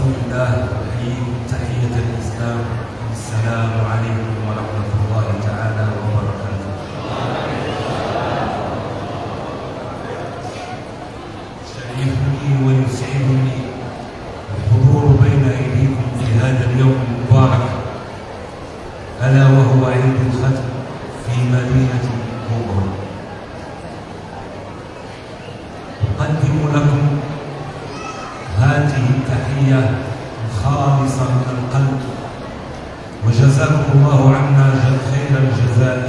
رسول الله أحييكم تحية الإسلام. السلام عليكم ورحمة الله تعالى وبركاته. يشرفني ويسعدني الحضور بين أيديكم في هذا اليوم المبارك، ألا وهو عيد الختم في مدينة كوبا. أقدم لكم هذه التحية الخالصة من القلب، وجزاكم الله عنا خير الجزاء.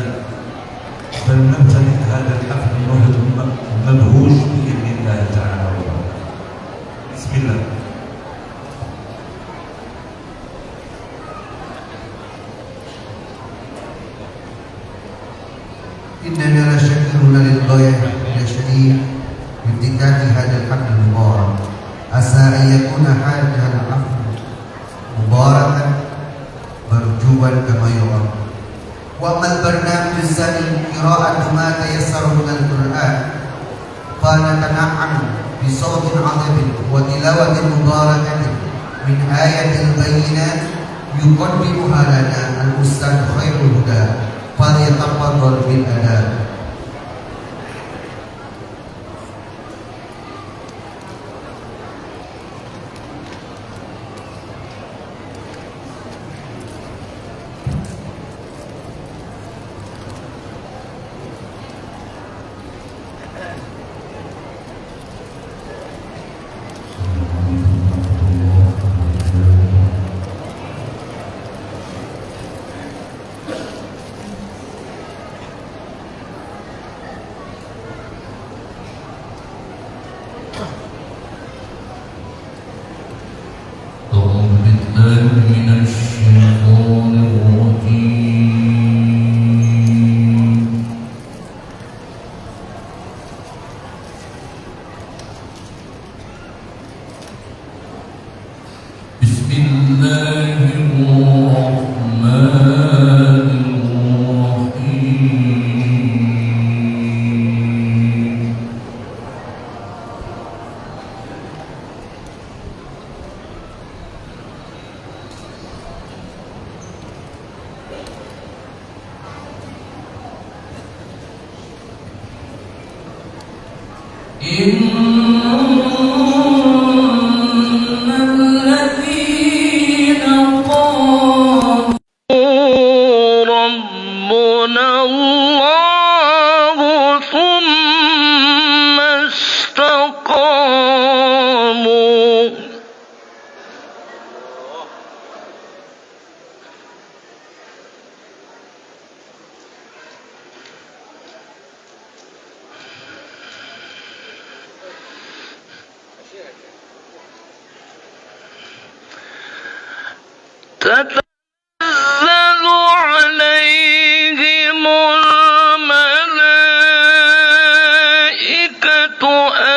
فلنمتلك هذا الحفل المبهوج بإذن الله تعالى. بسم الله. إننا لشاكرون للغاية لا شريك بافتتاح هذا الحفل المبارك. عسى أن يكون هذا الحفل مباركا مرجوا كما يرام. وأما البرنامج الثاني قراءة ما تيسر من القرآن، فنتنعم بصوت عظيم وتلاوة مباركة من آية البينات يقدمها لنا الأستاذ خير الهدى، فليتفضل بالأداء. من الشيطان الرجيم. بسم الله الرحمن الرحيم. إن الذين قالوا ربنا الله ثم استقاموا تتنزل عليهم الملائكة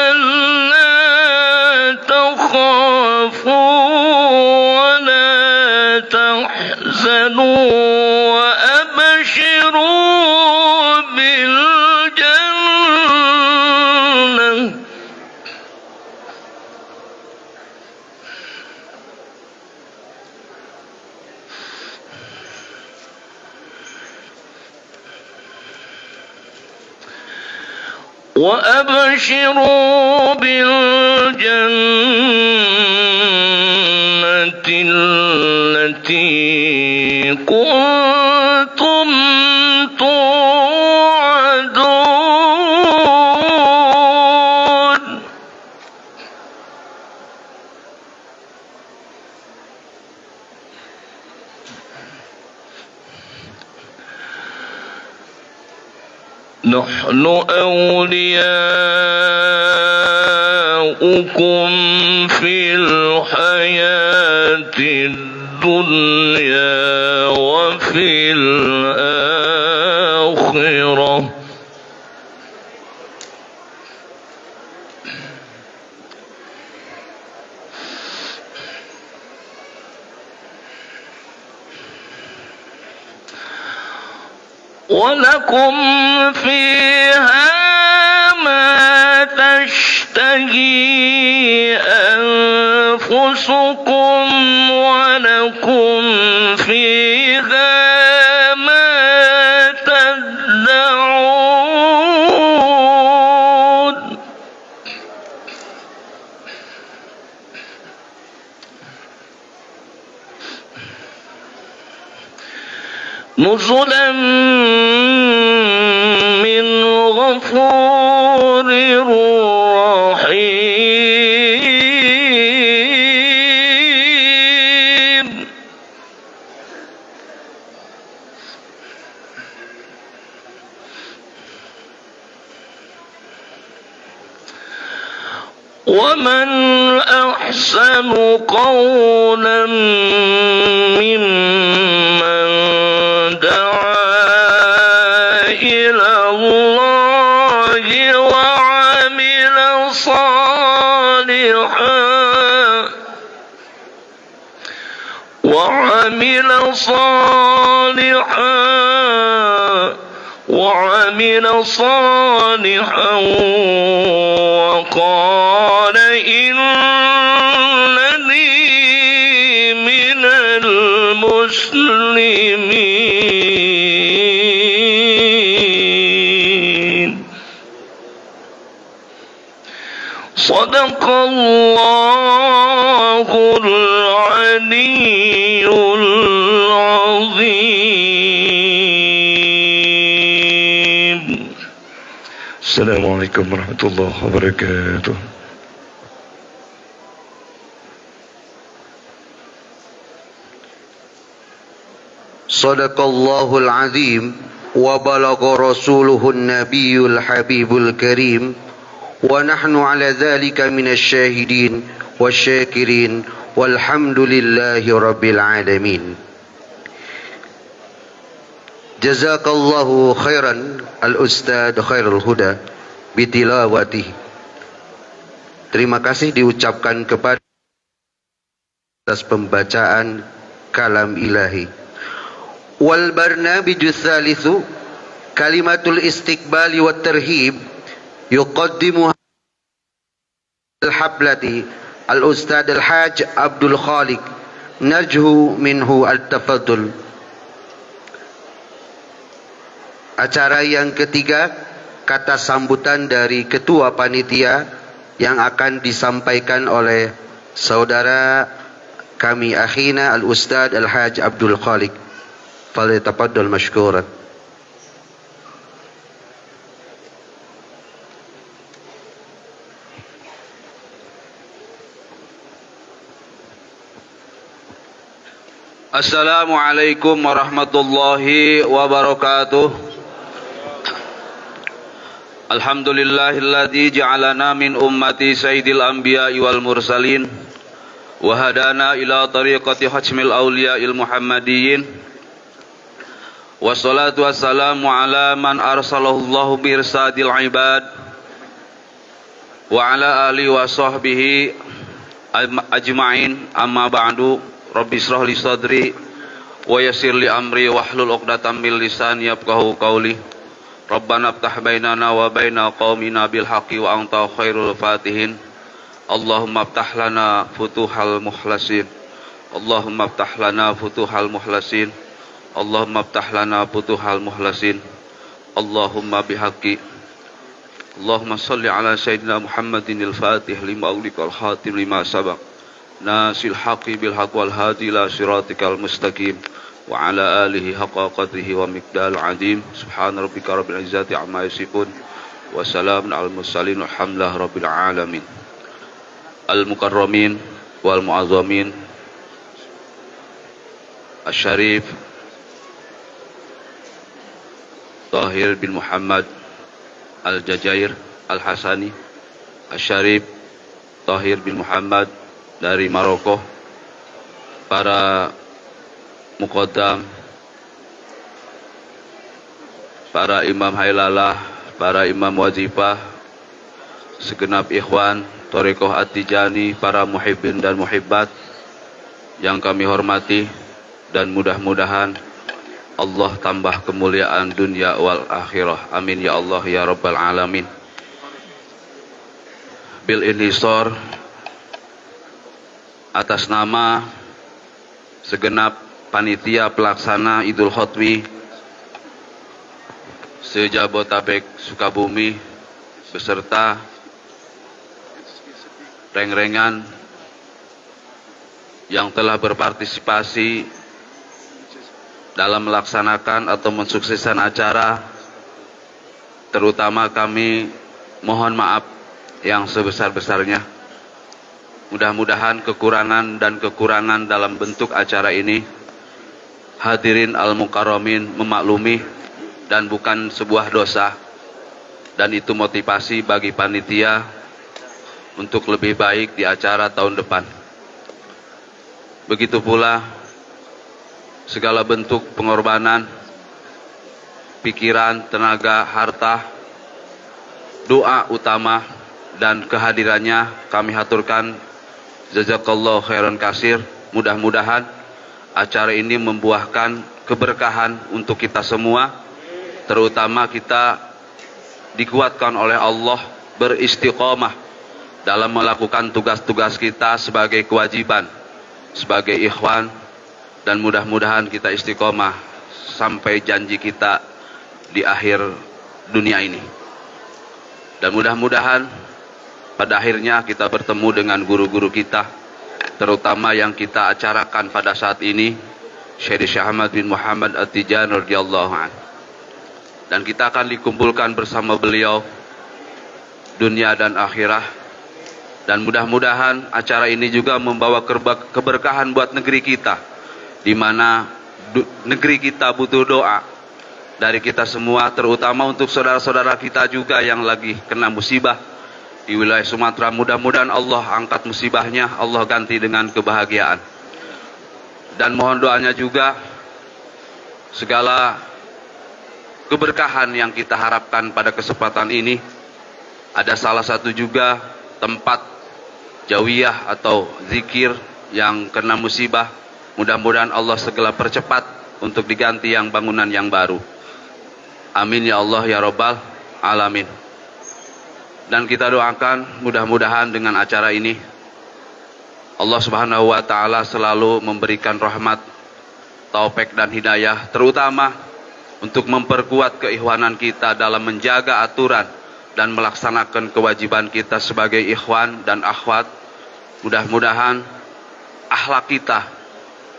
ألا تخافوا ولا تحزنوا وأبشروا بالجنة التي كنتم توعدون. نحن أولياؤكم في الحياة الدنيا وفي الآخرة ولكم فيها ما تشتهي أنفسكم أنفسكم ولكم فيها ما تدعون نزلا من غفور رحيم ومن أحسن قولا ممن دعا إلى الله وعمل صالحا وقال إنني من المسلمين صدق الله العلي العظيم. Assalamualaikum warahmatullahi wabarakatuh. Sadaqallahul azim wa balagha rasuluhun nabiyul habibul karim wa nahnu ala dhalika minasy syahidin wasyakirin walhamdulillahi rabbil alamin. Jazakallahu khairan al-ustad khairul huda bitilawati. Terima kasih diucapkan kepada atas pembacaan kalam ilahi. Wal barnamiju tsalitsu kalimatul istiqbali wat tarhib yuqaddimu al-hablati al-ustad al-haj Abdul Khaliq narju minhu al-tafaddul. Acara yang ketiga, kata sambutan dari ketua panitia yang akan disampaikan oleh saudara kami akhina al-ustad al-haj Abdul Khaliq. Falyatafaddal mashkuran. Assalamualaikum warahmatullahi wabarakatuh. Alhamdulillahilladzi ja'alana min ummati sayyidil anbiya'i wal mursalin wa hadana ila tariqati hajmil awliya'il muhammadiyyin. Wassalatu wassalamu ala man arsalahullahu birsadil ibad wa ala alihi wa sahbihi ajma'in. Amma ba'du. Rabbi israh li sadri wa yassir li amri wahlul 'uqdatam min lisani yafqahu qawli. Rabbana iftah bainana wa baina qaumina bil haqqi wa anta khairul fatihin. Allahumma iftah lana futuhal mukhlasin. Allahumma iftah lana futuhal mukhlasin. Allahumma iftah lana futuhal mukhlasin. Allahumma bihaqqi. Allahumma salli ala sayyidina Muhammadin al-fatih lima ughliqa al-khatim lima sabaq. Nasil haqqi bil haqq wal hadi ila siratikal mustaqim. Wa ala alihi haqqa qadrihi wa miqdal adim. Subhana rabbika rabbil izzati amma yasifun wa salamun al mursalin walhamdulillahi rabbil alamin. Al mukarramin wal muazzamin Asy-Syarif Tahir bin Muhammad Al-Jajair Al-Hasani, Asy-Syarif Tahir bin Muhammad dari Maroko, para muqaddam, para imam hailalah, para imam wazifah, segenap ikhwan Thariqah At-Tijani, para muhibbin dan muhibbat yang kami hormati, dan mudah-mudahan Allah tambah kemuliaan dunia wal akhirah. Amin ya Allah ya rabbal alamin. Bil inhisar atas nama segenap panitia pelaksana Idul Khotmi se-Jabotabek Sukabumi beserta reng-rengan yang telah berpartisipasi dalam melaksanakan atau mensukseskan acara, terutama kami mohon maaf yang sebesar-besarnya. Mudah-mudahan kekurangan dan kekurangan dalam bentuk acara ini hadirin al-mukarramin memaklumi dan bukan sebuah dosa, dan itu motivasi bagi panitia untuk lebih baik di acara tahun depan. Begitu pula segala bentuk pengorbanan, pikiran, tenaga, harta, doa utama dan kehadirannya kami haturkan jazakallahu khairan kasir. Mudah-mudahan acara ini membuahkan keberkahan untuk kita semua, terutama kita dikuatkan oleh Allah beristiqomah dalam melakukan tugas-tugas kita sebagai kewajiban, sebagai ikhwan, dan mudah-mudahan kita istiqomah sampai janji kita di akhir dunia ini. Dan mudah-mudahan pada akhirnya kita bertemu dengan guru-guru kita, terutama yang kita acarakan pada saat ini, Syekh Ahmad bin Muhammad At-Tijani radhiyallahu anhu. Dan kita akan dikumpulkan bersama beliau dunia dan akhirah. Dan mudah-mudahan acara ini juga membawa keberkahan buat negeri kita, di mana negeri kita butuh doa dari kita semua, terutama untuk saudara-saudara kita juga yang lagi kena musibah di wilayah Sumatera. Mudah-mudahan Allah angkat musibahnya, Allah ganti dengan kebahagiaan. Dan mohon doanya juga segala keberkahan yang kita harapkan pada kesempatan ini. Ada salah satu juga tempat jawiyah atau zikir yang kena musibah. Mudah-mudahan Allah segera percepat untuk diganti yang bangunan yang baru. Amin ya Allah ya Rabbal Alamin. Dan kita doakan mudah-mudahan dengan acara ini Allah Subhanahu wa taala selalu memberikan rahmat, taufik dan hidayah, terutama untuk memperkuat keikhwanan kita dalam menjaga aturan dan melaksanakan kewajiban kita sebagai ikhwan dan akhwat. Mudah-mudahan akhlak kita,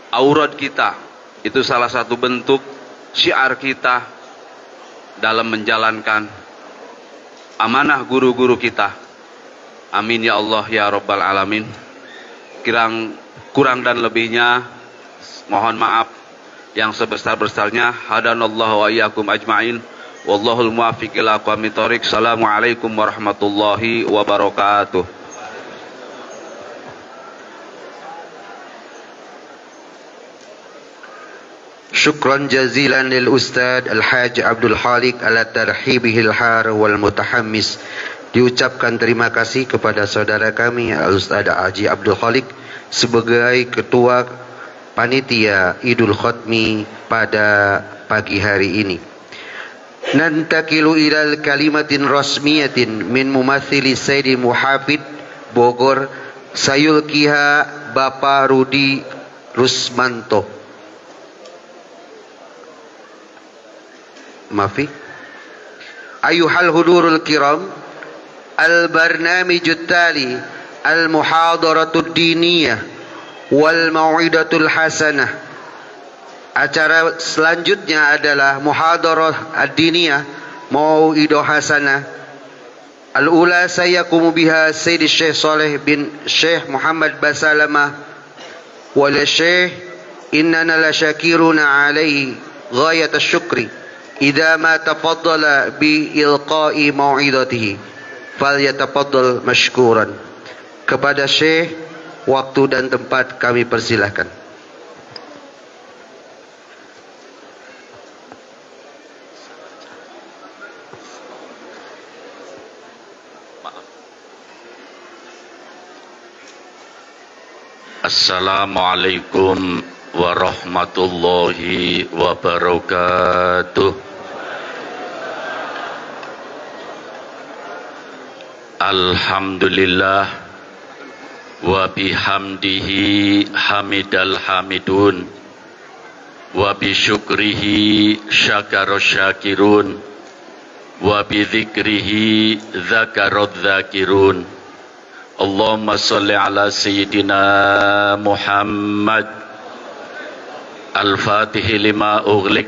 aurat kita, itu salah satu bentuk syiar kita dalam menjalankan amanah guru-guru kita. Amin ya Allah ya Rabbal Alamin. Kurang dan lebihnya mohon maaf yang sebesar-besarnya. Hadanallahu wa iyyakum ajma'in. Wallahul muwaffiq ila aqwamit thoriq. Assalamualaikum warahmatullahi wabarakatuh. Syukran jazilan lil Ustadz Al-Hajj Abdul Khaliq ala tarhibihil har wal mutahammis. Diucapkan terima kasih kepada saudara kami Al-Ustadz Haji Abdul Khaliq sebagai ketua panitia Idul Khotmi pada pagi hari ini. Nantakilu ilal kalimatin rasmiyatin min mumathili Sayyidi Muhafid Bogor, sayulkiha Bapak Rudi Rusmanto. Maafi. Ayuhal hudurul kiram, al-barnamijut tali al-muhadaratud diniyah wal mau'idatul hasanah. Acara selanjutnya adalah muhadarah ad-diniyah, mau'idah hasanah. Al-ula sayakumu biha Sayyid Syekh Saleh bin Syekh Muhammad Basalamah wal Syekh innana la syakiruna alaihi ghayat syukri idza ma tafaddala bi ilqa'i mau'idatihi falyatafaddal mashkuran. Kepada Syekh, waktu dan tempat kami persilahkan. Assalamualaikum warahmatullahi wabarakatuh. Alhamdulillah wa bihamdihi hamidal hamidun wa bisyukrihi syakarus syakirun wa bidzikrihi dzakarudz dzakirun. Allahumma sholli ala sayyidina Muhammad al-fatihi lima ughliq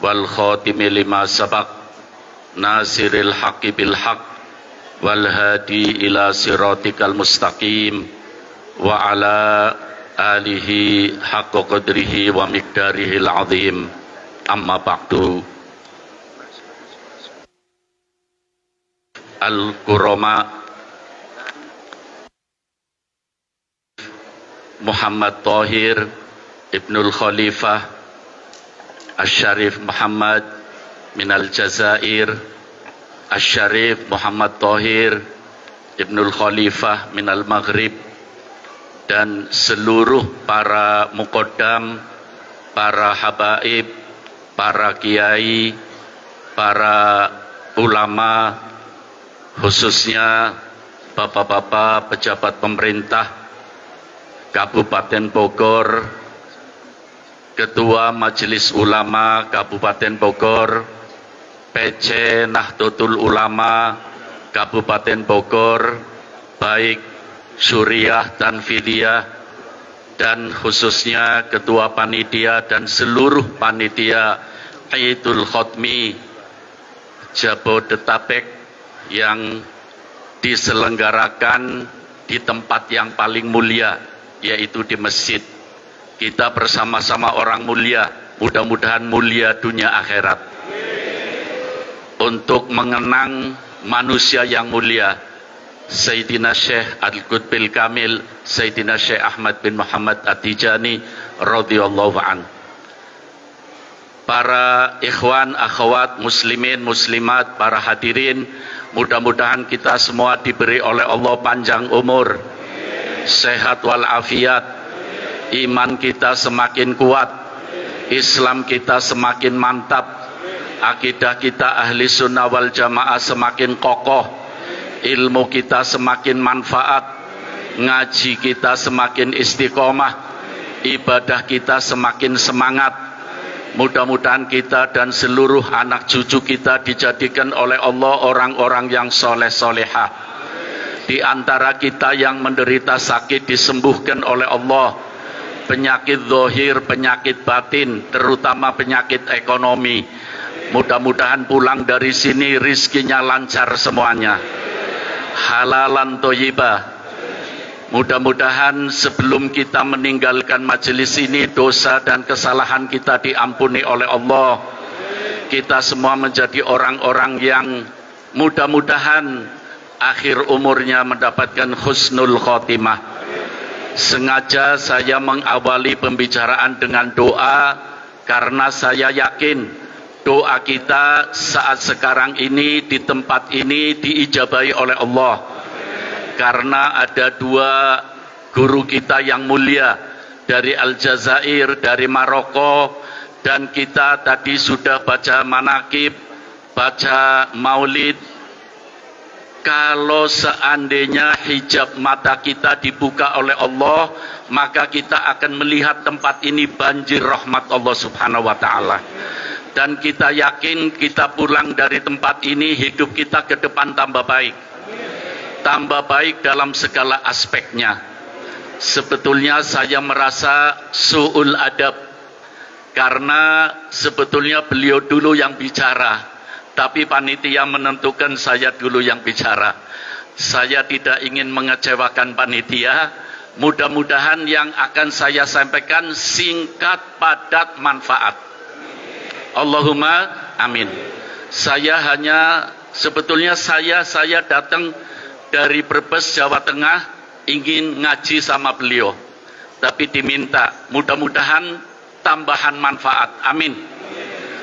wal khatimi lima sabaq nasiril haqqi bil haqq wal hadi ila siratikal mustaqim wa ala alihi haqqa qadrihi wa miqdarihil azim. Amma ba'du. Al-Qurama Muhammad Tahir Ibnul Khalifah Asy-Syarif Muhammad minal Jazair, Asy-Syarif Muhammad Tahir Ibnul Khalifah minal Maghrib, dan seluruh para muqaddam, para habaib, para kiai, para ulama, khususnya bapak-bapak pejabat pemerintah Kabupaten Bogor, Ketua Majelis Ulama Kabupaten Bogor, PC Nahdlatul Ulama Kabupaten Bogor, baik Suriah dan Fidiyah, dan khususnya Ketua Panitia dan seluruh Panitia Idul Khatmi Jabodetabek yang diselenggarakan di tempat yang paling mulia, yaitu di masjid. Kita bersama-sama orang mulia, mudah-mudahan mulia dunia akhirat, untuk mengenang manusia yang mulia, Sayyidina Syekh Al-Qutbil Kamil, Sayyidina Syekh Ahmad bin Muhammad At-Tijani radhiyallahu an. Para ikhwan, akhwat, muslimin, muslimat, para hadirin, mudah-mudahan kita semua diberi oleh Allah panjang umur, sehat walafiat, iman kita semakin kuat, Islam kita semakin mantap, akidah kita ahli sunnah wal jamaah semakin kokoh, ilmu kita semakin manfaat, ngaji kita semakin istiqomah, ibadah kita semakin semangat. Mudah-mudahan kita dan seluruh anak cucu kita dijadikan oleh Allah orang-orang yang soleh-solehah. Di antara kita yang menderita sakit disembuhkan oleh Allah, penyakit zahir, penyakit batin, terutama penyakit ekonomi. Mudah-mudahan pulang dari sini rizkinya lancar semuanya, halalan thayyibah. Mudah-mudahan sebelum kita meninggalkan majelis ini, dosa dan kesalahan kita diampuni oleh Allah. Kita semua menjadi orang-orang yang mudah-mudahan akhir umurnya mendapatkan husnul khotimah. Sengaja saya mengawali pembicaraan dengan doa, karena saya yakin doa kita saat sekarang ini di tempat ini diijabahi oleh Allah. Karena ada dua guru kita yang mulia dari Aljazair, dari Maroko, dan kita tadi sudah baca manakib, baca maulid. Kalau seandainya hijab mata kita dibuka oleh Allah, maka kita akan melihat tempat ini banjir rahmat Allah subhanahu wa ta'ala. Dan kita yakin kita pulang dari tempat ini, hidup kita ke depan tambah baik. Tambah baik dalam segala aspeknya. Sebetulnya saya merasa su'ul adab, karena sebetulnya beliau dulu yang bicara, tapi panitia menentukan saya dulu yang bicara. Saya tidak ingin mengecewakan panitia. Mudah-mudahan yang akan saya sampaikan singkat, padat, manfaat. Allahumma amin. Sebetulnya saya datang dari Brebes, Jawa Tengah, ingin ngaji sama beliau, tapi diminta mudah-mudahan tambahan manfaat. Amin.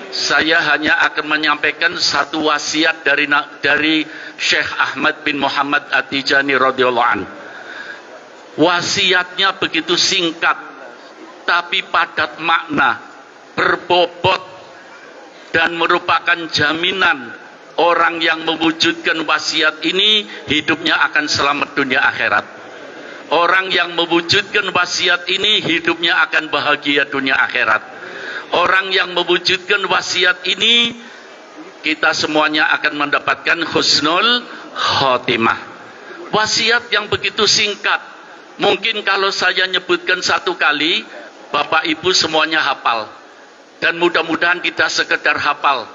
Saya hanya akan menyampaikan satu wasiat dari Syekh Ahmad bin Muhammad At-Tijani radhiyallahu an. Wasiatnya begitu singkat, tapi padat makna, berbobot, dan merupakan jaminan orang yang mewujudkan wasiat ini hidupnya akan selamat dunia akhirat. Orang yang mewujudkan wasiat ini hidupnya akan bahagia dunia akhirat. Orang yang mewujudkan wasiat ini, kita semuanya akan mendapatkan husnul khotimah. Wasiat yang begitu singkat, mungkin kalau saya nyebutkan satu kali, Bapak Ibu semuanya hafal. Dan mudah-mudahan kita sekedar hafal.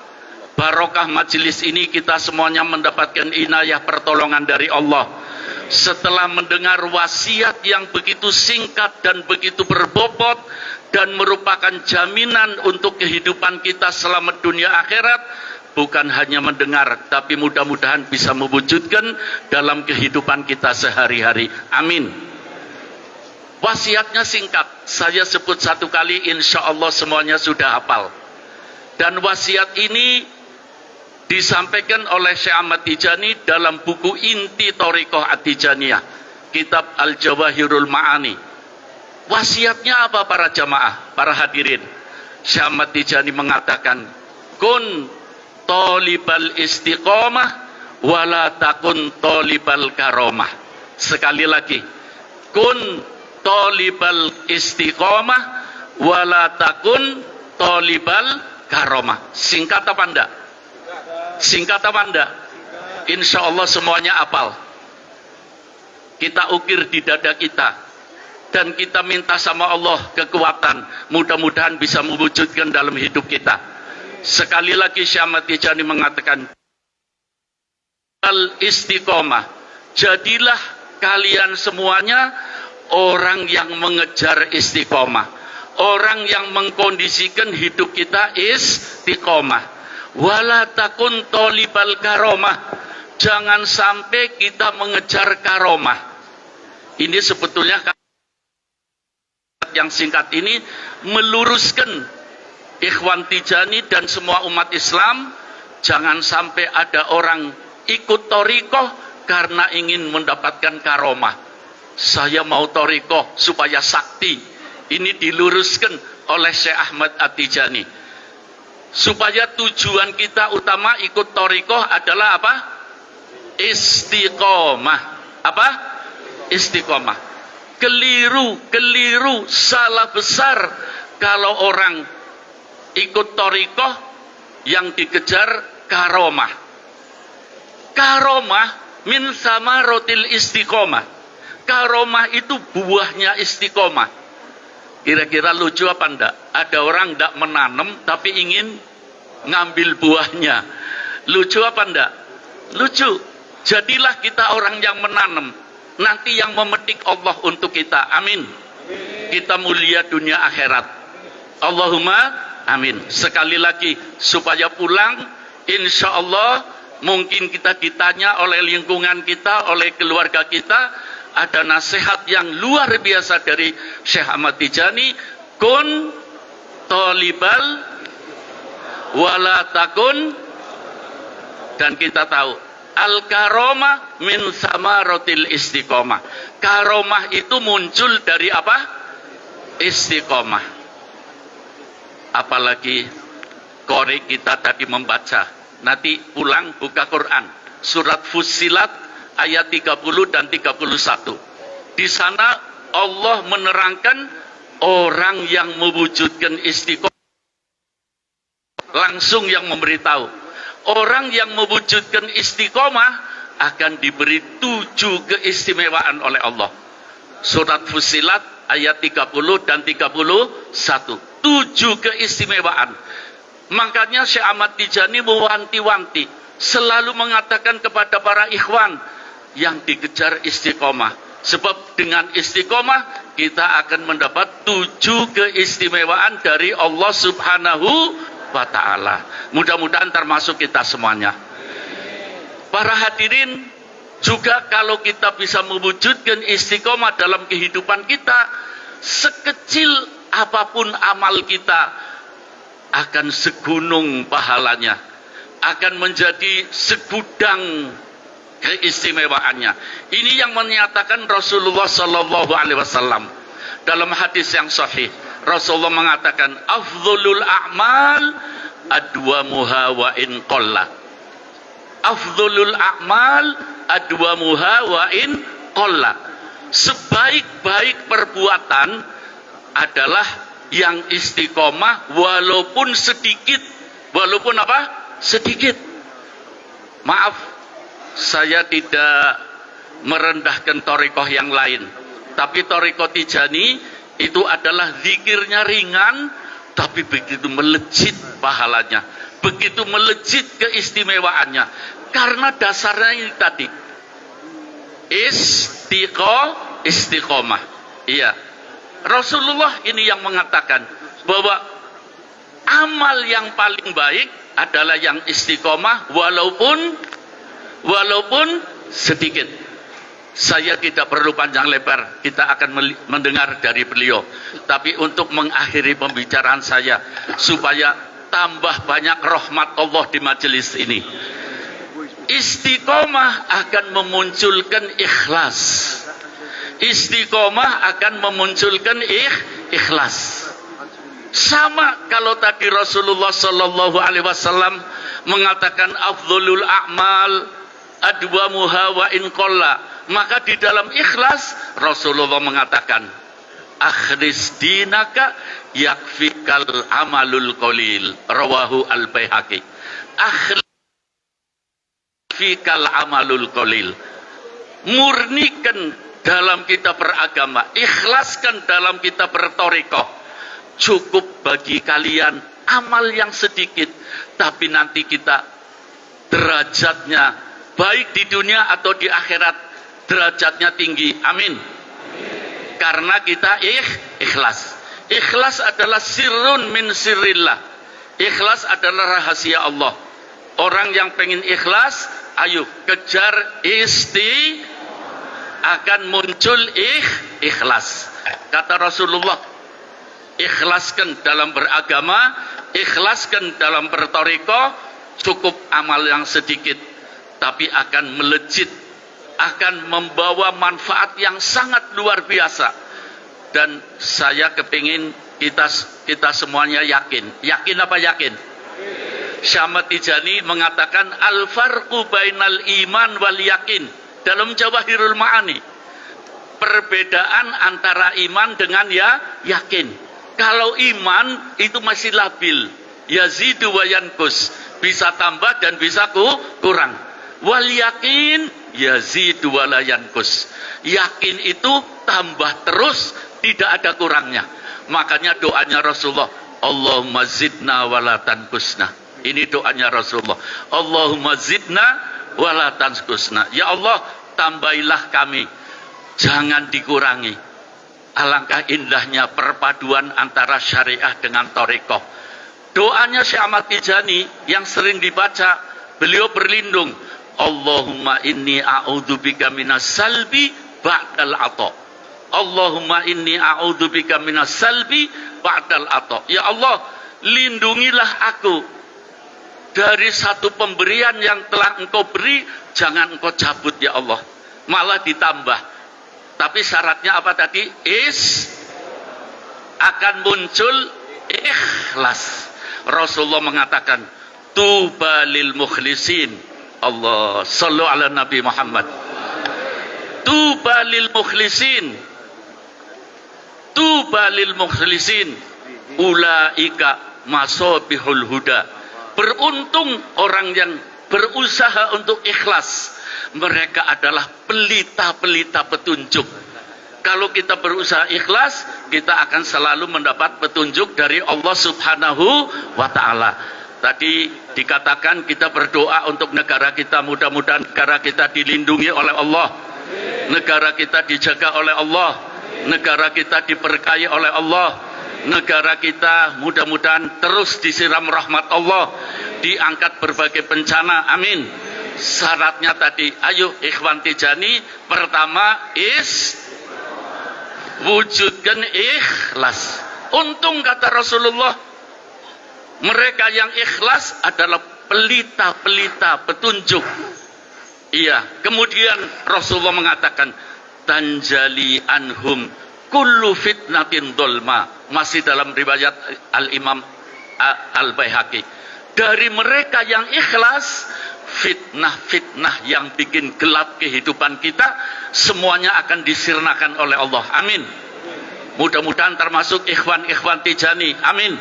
Barokah majelis ini kita semuanya mendapatkan inayah pertolongan dari Allah. Setelah mendengar wasiat yang begitu singkat dan begitu berbobot dan merupakan jaminan untuk kehidupan kita selamat dunia akhirat, bukan hanya mendengar, tapi mudah-mudahan bisa mewujudkan dalam kehidupan kita sehari-hari. Amin. Wasiatnya singkat, saya sebut satu kali, insya Allah semuanya sudah hafal. Dan wasiat ini disampaikan oleh Syekh Ahmad Tijani dalam buku Inti Thariqah At-Tijaniyah, kitab Al-Jawahirul Ma'ani. Wasiatnya apa para jamaah, para hadirin? Syekh Ahmad Tijani mengatakan, kun tolibal istiqomah wala takun tolibal karomah. Sekali lagi, kun tolibal istiqomah wala takun tolibal karomah. Singkat apa enggak? Singkat apa enggak? Insya Allah semuanya apal. Kita ukir di dada kita dan kita minta sama Allah kekuatan, mudah-mudahan bisa mewujudkan dalam hidup kita. Sekali lagi Syekh Ahmad Tijani mengatakan, al-istiqomah, jadilah kalian semuanya orang yang mengejar istiqomah, orang yang mengkondisikan hidup kita istiqomah. Wala takun tolibal karomah, jangan sampai kita mengejar karomah. Ini sebetulnya yang singkat ini meluruskan Ikhwan Tijani dan semua umat Islam. Jangan sampai ada orang ikut thariqah karena ingin mendapatkan karomah. Saya mau thariqah supaya sakti. Ini diluruskan oleh Syekh Ahmad At-Tijani. Supaya tujuan kita utama ikut thariqah adalah apa? Istiqomah. Apa? Istiqomah. Keliru, salah besar kalau orang ikut thariqah yang dikejar karomah. Karomah min samaratil istiqomah. Karomah itu buahnya istiqomah. Kira-kira lucu apa enggak? Ada orang enggak menanam tapi ingin ngambil buahnya. Lucu apa enggak? Lucu. Jadilah kita orang yang menanam. Nanti yang memetik Allah untuk kita. Amin. Kita mulia dunia akhirat. Allahumma amin. Sekali lagi supaya pulang, insya Allah mungkin kita ditanya oleh lingkungan kita, oleh keluarga kita. Ada nasihat yang luar biasa dari Syekh Ahmad Tijani, kun tolibal wala takun, dan kita tahu al karomah min samaratil istiqomah. Karomah itu muncul dari apa? Istiqomah. Apalagi qori kita tadi membaca, nanti pulang buka Quran surat Fussilat ayat 30 dan 31. Di sana Allah menerangkan orang yang mewujudkan istiqomah, langsung yang memberitahu. Orang yang mewujudkan istiqomah akan diberi 7 keistimewaan oleh Allah. Surat Fussilat ayat 30 dan 31. 7 keistimewaan. Makanya Syekh Ahmad Tijani mewanti-wanti, selalu mengatakan kepada para ikhwan yang dikejar istiqomah. Sebab dengan istiqomah kita akan mendapat 7 keistimewaan dari Allah Subhanahu wa ta'ala. Mudah-mudahan termasuk kita semuanya. Para hadirin, juga kalau kita bisa mewujudkan istiqomah dalam kehidupan kita, sekecil apapun amal kita akan segunung pahalanya, akan menjadi segudang keistimewaannya. Ini yang menyatakan Rasulullah Sallallahu Alaihi Wasallam dalam hadis yang sahih. Rasulullah mengatakan, afdhulul a'mal adwamuha wa in qalla. Afdhulul a'mal adwamuha wa in qalla. sebaik-baik perbuatan adalah yang istiqomah walaupun sedikit. Walaupun apa? Sedikit. Maaf, saya tidak merendahkan thariqah yang lain. Tapi thariqah Tijani itu adalah zikirnya ringan, tapi begitu melejit pahalanya. Begitu melejit keistimewaannya. Karena dasarnya ini tadi. Istiqomah. Iya. Rasulullah ini yang mengatakan bahwa amal yang paling baik adalah yang istiqomah walaupun sedikit. Saya tidak perlu panjang lebar, kita akan mendengar dari beliau. Tapi untuk mengakhiri pembicaraan saya supaya tambah banyak rahmat Allah di majelis ini. Istiqomah akan memunculkan ikhlas. Istiqomah akan memunculkan ikhlas. Sama kalau tadi Rasulullah sallallahu alaihi wasallam mengatakan afdhalul a'mal adwamuha wa in qalla, maka di dalam ikhlas Rasulullah mengatakan akhlis dinaka yakfikal amalul qalil, rawahu al-Baihaqi. Akhlis fikal amalul qalil, murnikan dalam kita beragama, ikhlaskan dalam kita berthariqah. Cukup bagi kalian amal yang sedikit, tapi nanti kita derajatnya baik di dunia atau di akhirat derajatnya tinggi. Amin. Karena kita ikhlas. Ikhlas adalah sirrun min sirrillah. Ikhlas adalah rahasia Allah. Orang yang pengen ikhlas, ayo kejar akan muncul ikhlas. Kata Rasulullah, ikhlaskan dalam beragama, ikhlaskan dalam berthariqah, cukup amal yang sedikit, tapi akan melejit, akan membawa manfaat yang sangat luar biasa. Dan saya kepingin kita semuanya yakin. Yakin apa yakin? Syekh Ahmad Tijani mengatakan al-farqu bainal iman wal yakin dalam Jawahirul Ma'ani. Perbedaan antara iman dengan yakin. Kalau iman itu masih labil, yazidu wa yanqus, bisa tambah dan bisa kurang. Wal yakin yazidu wa la yanqus. Yakin itu tambah terus, tidak ada kurangnya. Makanya doanya Rasulullah, Allahumma zidna wa la tanqusna. Ini doanya Rasulullah, Allahumma zidna wa la tanqusna. Ya Allah, tambahilah kami, jangan dikurangi. Alangkah indahnya perpaduan antara syariah dengan thariqah. Doanya Syekh Ahmad Tijani yang sering dibaca, beliau berlindung, Allahumma inni a'udzubika minas salbi ba'dal ata. Allahumma inni a'udzubika minas salbi ba'dal ata. Ya Allah, lindungilah aku dari satu pemberian yang telah engkau beri, jangan engkau cabut ya Allah, malah ditambah. Tapi syaratnya apa tadi? Akan muncul ikhlas. Rasulullah mengatakan tuba lil mukhlisin. Allah sallu ala Nabi Muhammad. Tuba lil mukhlisin. Tuba lil mukhlisin. Ulaika masabihul huda. Beruntung orang yang berusaha untuk ikhlas. Mereka adalah pelita-pelita petunjuk. Kalau kita berusaha ikhlas, kita akan selalu mendapat petunjuk dari Allah Subhanahu wa ta'ala. Tadi dikatakan kita berdoa untuk negara kita, mudah-mudahan negara kita dilindungi oleh Allah, negara kita dijaga oleh Allah, negara kita diberkahi oleh Allah, negara kita mudah-mudahan terus disiram rahmat Allah, diangkat berbagai bencana. Amin. Syaratnya tadi, ayo ikhwan Tijani, pertama wujudkan ikhlas. Untung kata Rasulullah, mereka yang ikhlas adalah pelita-pelita petunjuk. Iya, kemudian Rasulullah mengatakan tanjali anhum kullu fitnatin dolma, masih dalam riwayat Al-Imam Al-Baihaqi. Dari mereka yang ikhlas, fitnah-fitnah yang bikin gelap kehidupan kita semuanya akan disirnakan oleh Allah. Amin. Mudah-mudahan termasuk ikhwan-ikhwan Tijani. Amin.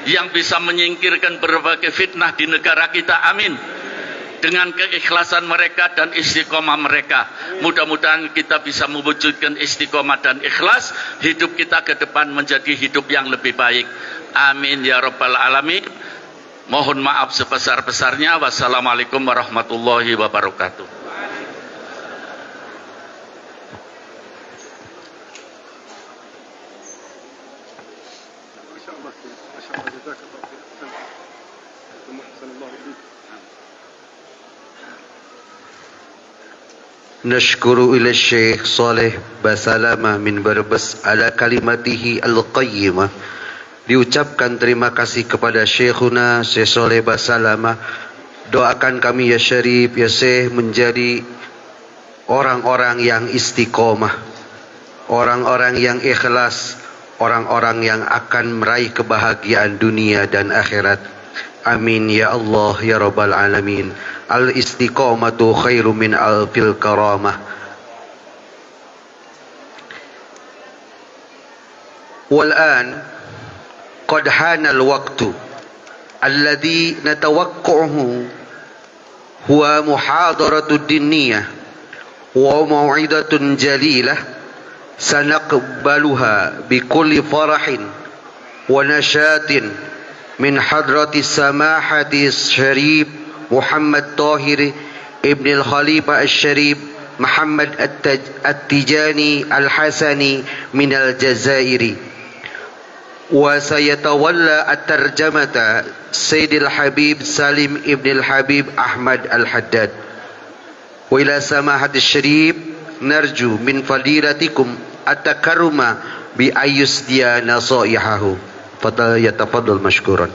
Yang bisa menyingkirkan berbagai fitnah di negara kita. Amin. Dengan keikhlasan mereka dan istiqomah mereka, mudah-mudahan kita bisa mewujudkan istiqomah dan ikhlas, hidup kita ke depan menjadi hidup yang lebih baik. Amin ya rabbal alamin. Mohon maaf sebesar-besarnya. Wassalamualaikum warahmatullahi wabarakatuh. نشكر إلى الشيخ صالح Basalamah min Brebes ala kalimatihi al-qayyimah. Diucapkan terima kasih kepada Syekhuna Syekh Saleh Basalamah. Doakan kami ya Syarif, ya Syekh menjadi orang-orang yang istiqomah, orang-orang yang ikhlas, orang-orang yang akan meraih kebahagiaan dunia dan akhirat. Amin ya Allah ya Rabbal Alamin. Al-istiqamatu khairu min alfil karamah. Wal'an qad hana al-waqtu alladhi natawaqqu'uhu huwa muhadaratu diniyah wa maw'idatun jalilah sanaqbaluha bikulli farahin wa nashatin min hadrati samahati Syarif Muhammad Tahir Ibn al-Khalifah al-Syarif Muhammad At-Tijani Al-Hasani min al-Jazairi. Wa sayatawalla at-tarjamata Sayyidil Habib Salim Ibn al-Habib Ahmad Al-Haddad. Wa ila samahat al-Syarif narju min fadilatikum at-takarruma bi ayyusdiya nasaihahu. Yatafaddal mashkuran.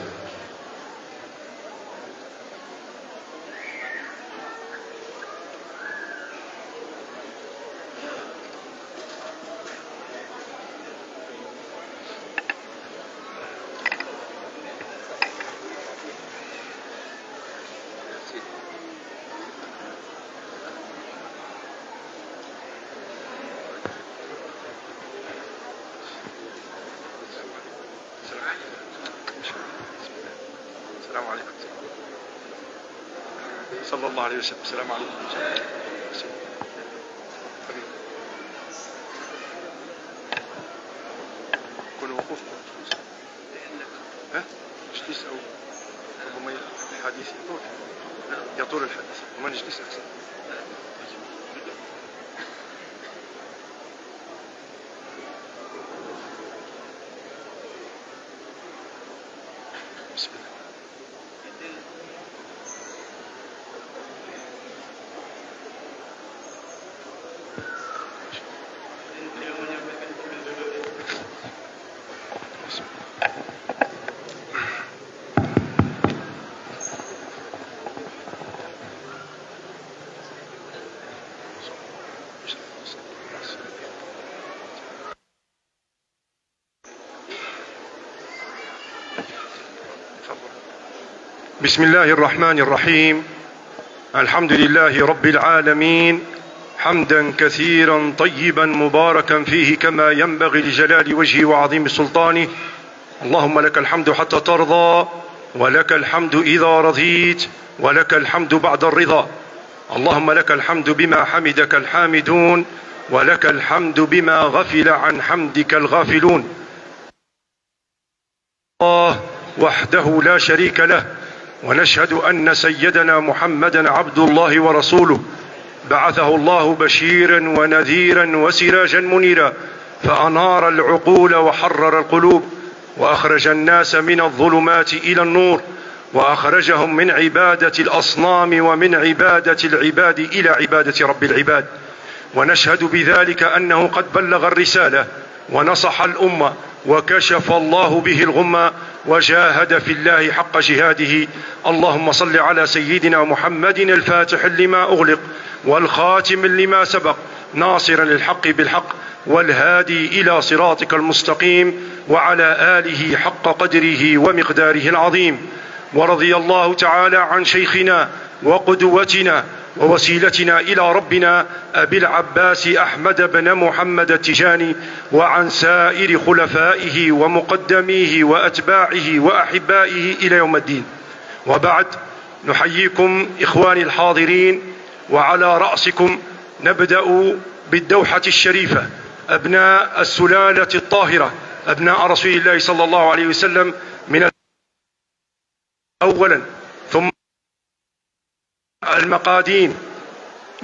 صلى الله عليه وسلم. السلام عليكم. كل وقوف ها مش تسأل ربما الحديث يطول الحديث وما نجلس أحسن. بسم الله. بسم الله الرحمن الرحيم. الحمد لله رب العالمين حمدا كثيرا طيبا مباركا فيه كما ينبغي لجلال وجهه وعظيم سلطانه. اللهم لك الحمد حتى ترضى ولك الحمد إذا رضيت ولك الحمد بعد الرضا. اللهم لك الحمد بما حمدك الحامدون ولك الحمد بما غفل عن حمدك الغافلون. الله وحده لا شريك له، ونشهد أن سيدنا محمدا عبد الله ورسوله بعثه الله بشيرا ونذيرا وسراجا منيرا فأنار العقول وحرر القلوب وأخرج الناس من الظلمات إلى النور وأخرجهم من عبادة الأصنام ومن عبادة العباد إلى عبادة رب العباد. ونشهد بذلك أنه قد بلغ الرسالة ونصح الأمة وكشف الله به الغمة وجاهد في الله حق جهاده. اللهم صل على سيدنا محمد الفاتح لما أغلق والخاتم لما سبق ناصرا للحق بالحق والهادي إلى صراطك المستقيم وعلى آله حق قدره ومقداره العظيم. ورضي الله تعالى عن شيخنا وقدوتنا ووسيلتنا إلى ربنا أبي العباس أحمد بن محمد التجاني، وعن سائر خلفائه ومقدميه وأتباعه وأحبائه إلى يوم الدين. وبعد، نحييكم إخواني الحاضرين، وعلى رأسكم نبدأ بالدوحة الشريفة، أبناء السلالة الطاهرة، أبناء رسول الله صلى الله عليه وسلم، من أولا ثم المقادين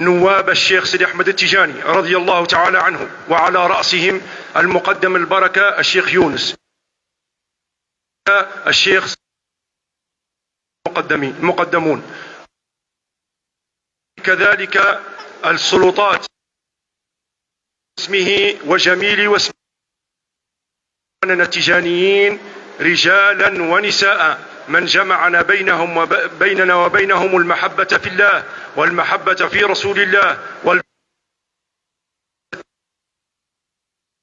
نواب الشيخ سيدي أحمد التجاني رضي الله تعالى عنه، وعلى رأسهم المقدم البركة الشيخ يونس، الشيخ المقدمون، كذلك السلطات اسمه وجميل واسمه التجانيين رجالا ونساء، من جمعنا بيننا وبينهم المحبة في الله والمحبة في رسول الله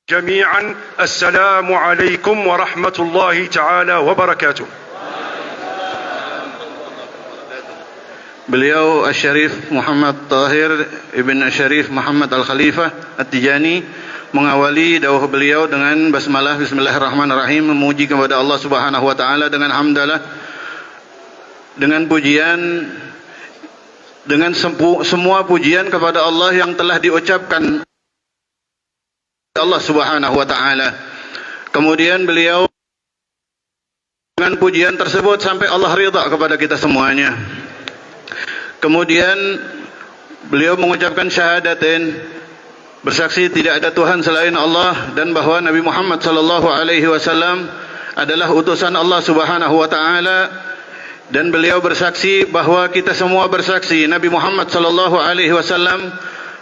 جميعا. السلام عليكم ورحمة الله تعالى وبركاته. Beliau Asy-Syarif Muhammad Tahir Ibn Asy-Syarif Muhammad Al-Khalifah At-Tijani mengawali dakwah beliau dengan basmalah bismillahirrahmanirrahim, memuji kepada Allah Subhanahu wa taala dengan hamdalah, dengan pujian, dengan semua pujian kepada Allah yang telah diucapkan Allah Subhanahu wa taala. Kemudian beliau dengan pujian tersebut sampai Allah ridha kepada kita semuanya. Kemudian beliau mengucapkan syahadatain, bersaksi tidak ada Tuhan selain Allah dan bahwa Nabi Muhammad sallallahu alaihi wasallam adalah utusan Allah Subhanahu wa taala, dan beliau bersaksi bahwa kita semua bersaksi Nabi Muhammad sallallahu alaihi wasallam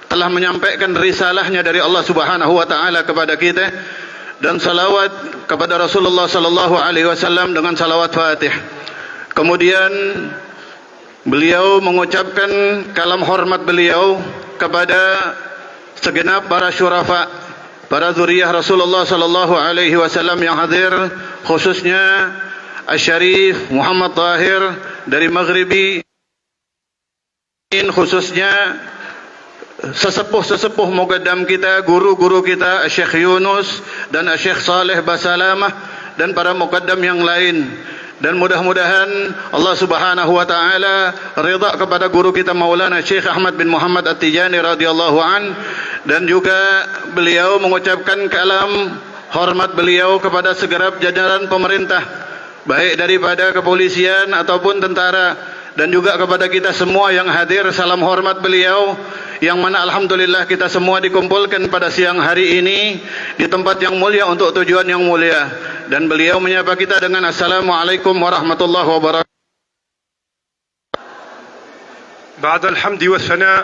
telah menyampaikan risalahnya dari Allah Subhanahu wa taala kepada kita, dan salawat kepada Rasulullah sallallahu alaihi wasallam dengan salawat Fatih. Kemudian beliau mengucapkan kalam hormat beliau kepada segenap para syurafa, para zuriyah Rasulullah sallallahu alaihi wasallam yang hadir, khususnya Asy-Syarif Muhammad Tahir dari Maghribi, khususnya sesepuh-sesepuh muqaddam kita, guru-guru kita Syekh Yunus dan Syekh Saleh Basalamah dan para muqaddam yang lain. Dan mudah-mudahan Allah Subhanahu wa taala ridha kepada guru kita Maulana Syekh Ahmad bin Muhammad At-Tijani radhiyallahu an, dan juga beliau mengucapkan kalam hormat beliau kepada segenap jajaran pemerintah, baik daripada kepolisian ataupun tentara, dan juga kepada kita semua yang hadir. Salam hormat beliau yang mana alhamdulillah kita semua dikumpulkan pada siang hari ini di tempat yang mulia untuk tujuan yang mulia. Dan beliau menyapa kita dengan Assalamualaikum warahmatullahi wabarakatuh. بعد الحمد والثناء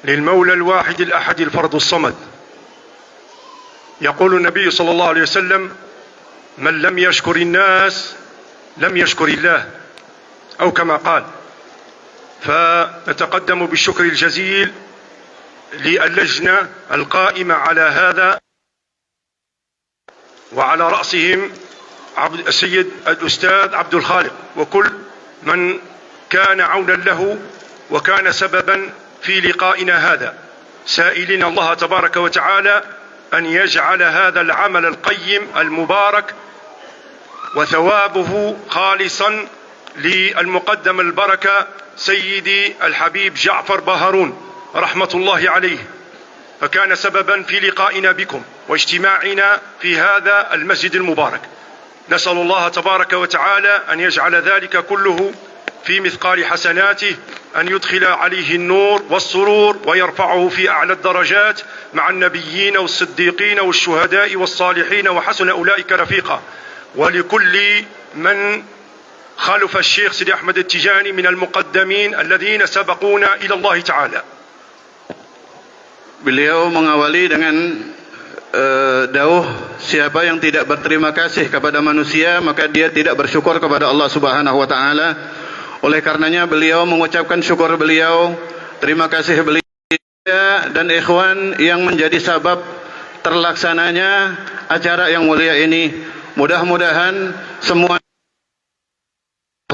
للمولى الواحد الأحد الفرد الصمد، يقول النبي صلى الله عليه وسلم: من لم يشكر الناس لم يشكر الله، أو كما قال. فنتقدم بالشكر الجزيل للجنة القائمة على هذا، وعلى رأسهم السيد الأستاذ عبد الخالق وكل من كان عونا له وكان سببا في لقائنا هذا، سائلين الله تبارك وتعالى أن يجعل هذا العمل القيم المبارك وثوابه خالصا للمقدم البركة سيدي الحبيب جعفر باهرون رحمة الله عليه، فكان سببا في لقائنا بكم واجتماعنا في هذا المسجد المبارك. نسأل الله تبارك وتعالى أن يجعل ذلك كله في مثقال حسناته، أن يدخل عليه النور والسرور ويرفعه في أعلى الدرجات مع النبيين والصديقين والشهداء والصالحين وحسن أولئك رفيقا. ولكل من خلف الشيخ سيدي أحمد التجاني من المقدمين الذين سبقونا إلى الله تعالى. Beliau mengawali dengan dauh, siapa yang tidak berterima kasih kepada manusia maka dia tidak bersyukur kepada Allah Subhanahu wa taala. Oleh karenanya beliau mengucapkan syukur beliau, terima kasih beliau dan ikhwan yang menjadi sabab terlaksananya acara yang mulia ini. Mudah-mudahan semua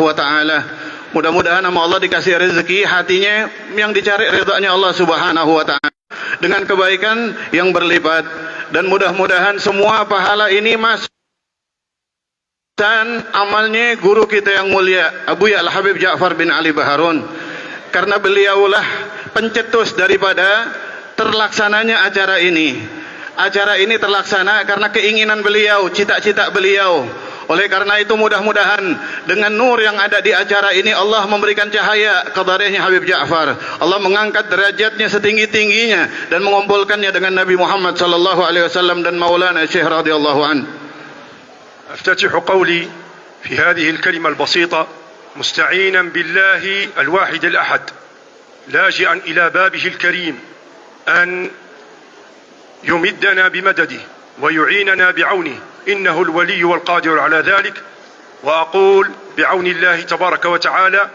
wa ta'ala. Mudah-mudahan sama Allah dikasih rezeki, hatinya yang dicari ridhanya Allah subhanahu wa ta'ala dengan kebaikan yang berlipat, dan mudah-mudahan semua pahala ini masuk dan amalnya guru kita yang mulia Abuya Al-Habib Ja'far bin Ali Baharun, karena beliaulah pencetus daripada terlaksananya acara ini. Acara ini terlaksana karena keinginan beliau, cita-cita beliau. Oleh karena itu mudah-mudahan dengan nur yang ada di acara ini Allah memberikan cahaya qadarihnya Habib Ja'far. Allah mengangkat derajatnya setinggi-tingginya dan mengumpulkannya dengan Nabi Muhammad sallallahu alaihi wasallam dan Maulana Syekh radhiyallahu an. أفتتح قولي في هذه الكلمة البسيطة مستعينا بالله الواحد الأحد، لاجئا إلى بابه الكريم أن يمدنا بمدده ويعيننا بعونه، إنه الولي والقادر على ذلك. وأقول بعون الله تبارك وتعالى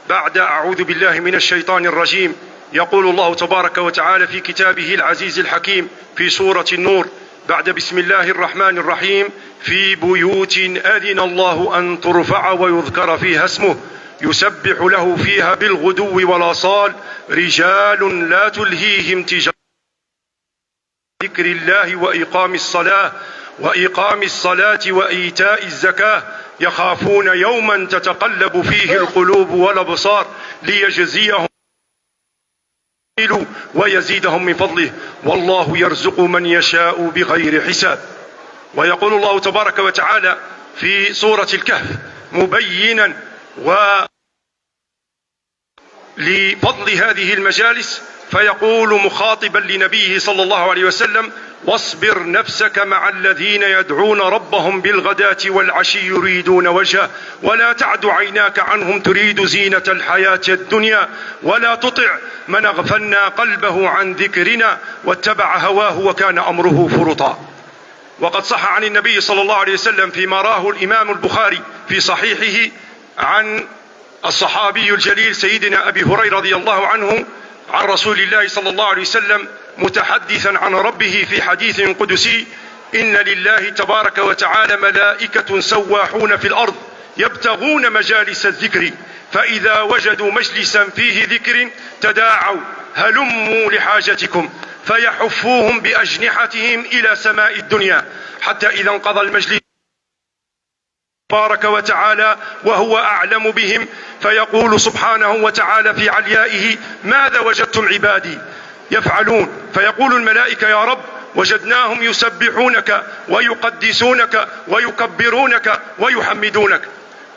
بعد أعوذ بالله من الشيطان الرجيم، يقول الله تبارك وتعالى في كتابه العزيز الحكيم في سورة النور بعد بسم الله الرحمن الرحيم: في بيوت أذن الله أن ترفع ويذكر فيها اسمه يسبح له فيها بالغدو والآصال رجال لا تلهيهم تجارة ذكر الله وإقام الصلاة وإيتاء الزكاة يخافون يوما تتقلب فيه القلوب والأبصار ليجزيهم ويزيدهم من فضله والله يرزق من يشاء بغير حساب. ويقول الله تبارك وتعالى في سورة الكهف مبينا لفضل هذه المجالس فيقول مخاطبا لنبيه صلى الله عليه وسلم: واصبر نفسك مع الذين يدعون ربهم بالغداة والعشي يريدون وجهه ولا تعد عيناك عنهم تريد زينة الحياة الدنيا ولا تطع من أغفلنا قلبه عن ذكرنا واتبع هواه وكان أمره فرطا. وقد صح عن النبي صلى الله عليه وسلم فيما راه الإمام البخاري في صحيحه عن الصحابي الجليل سيدنا أبي هريرة رضي الله عنه عن رسول الله صلى الله عليه وسلم متحدثا عن ربه في حديث قدسي: إن لله تبارك وتعالى ملائكة سواحون في الأرض يبتغون مجالس الذكر فإذا وجدوا مجلسا فيه ذكر تداعوا هلموا لحاجتكم فيحفوهم بأجنحتهم إلى سماء الدنيا حتى إذا انقضى المجلس تبارك وتعالى وهو أعلم بهم فيقول سبحانه وتعالى في عليائه: ماذا وجدتم عبادي يفعلون؟ فيقول الملائكة: يا رب وجدناهم يسبحونك ويقدسونك ويكبرونك ويحمدونك.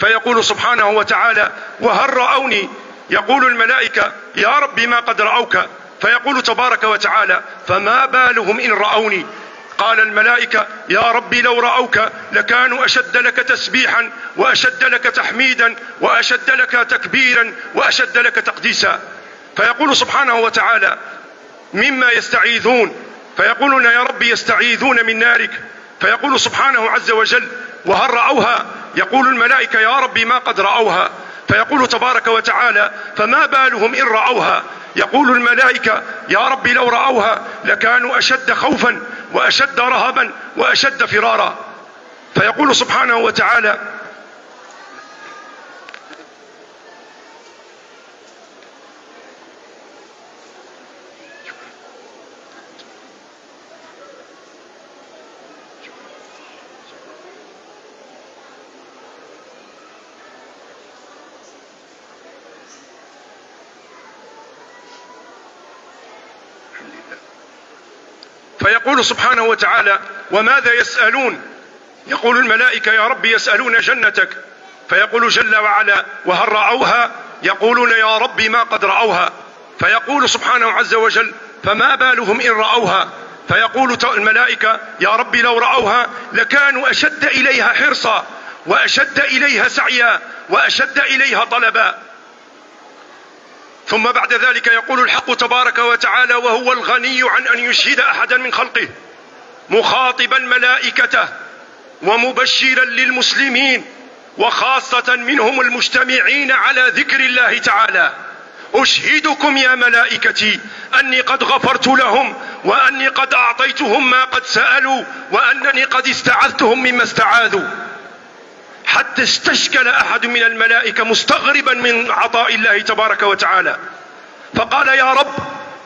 فيقول سبحانه وتعالى: وهل رأوني؟ يقول الملائكة: يا رب ما قد رأوك. فيقول تبارك وتعالى: فما بالهم إن رأوني؟ قال الملائكة: يا ربي لو رأوك لكانوا أشد لك تسبيحا وأشد لك تحميدا وأشد لك تكبيرا وأشد لك تقديسا. فيقول سبحانه وتعالى: مما يستعيذون؟ فيقولون: يا ربي يستعيذون من نارك. فيقول سبحانه عز وجل: وهل رأوها؟ يقول الملائكة: يا ربي ما قد رأوها. فيقول تبارك وتعالى: فما بالهم إن رأوها؟ يقول الملائكة: يا ربي لو رأوها لكانوا أشد خوفا وأشد رهبا وأشد فرارا. فيقول سبحانه وتعالى: فيقول سبحانه وتعالى: وماذا يسألون؟ يقول الملائكة: يا رب يسألون جنتك. فيقول جل وعلا: وهل رأوها؟ يقولون: يا رب ما قد رأوها. فيقول سبحانه عز وجل: فما بالهم إن رأوها؟ فيقول الملائكة: يا رب لو رأوها لكانوا أشد إليها حرصا وأشد إليها سعيا وأشد إليها طلبا. ثم بعد ذلك يقول الحق تبارك وتعالى وهو الغني عن أن يشهد أحدا من خلقه مخاطبا ملائكته ومبشرا للمسلمين وخاصة منهم المجتمعين على ذكر الله تعالى: أشهدكم يا ملائكتي أني قد غفرت لهم وأني قد أعطيتهم ما قد سألوا وأنني قد استعذتهم مما استعاذوا. حتى استشكل أحد من الملائكة مستغربا من عطاء الله تبارك وتعالى، فقال: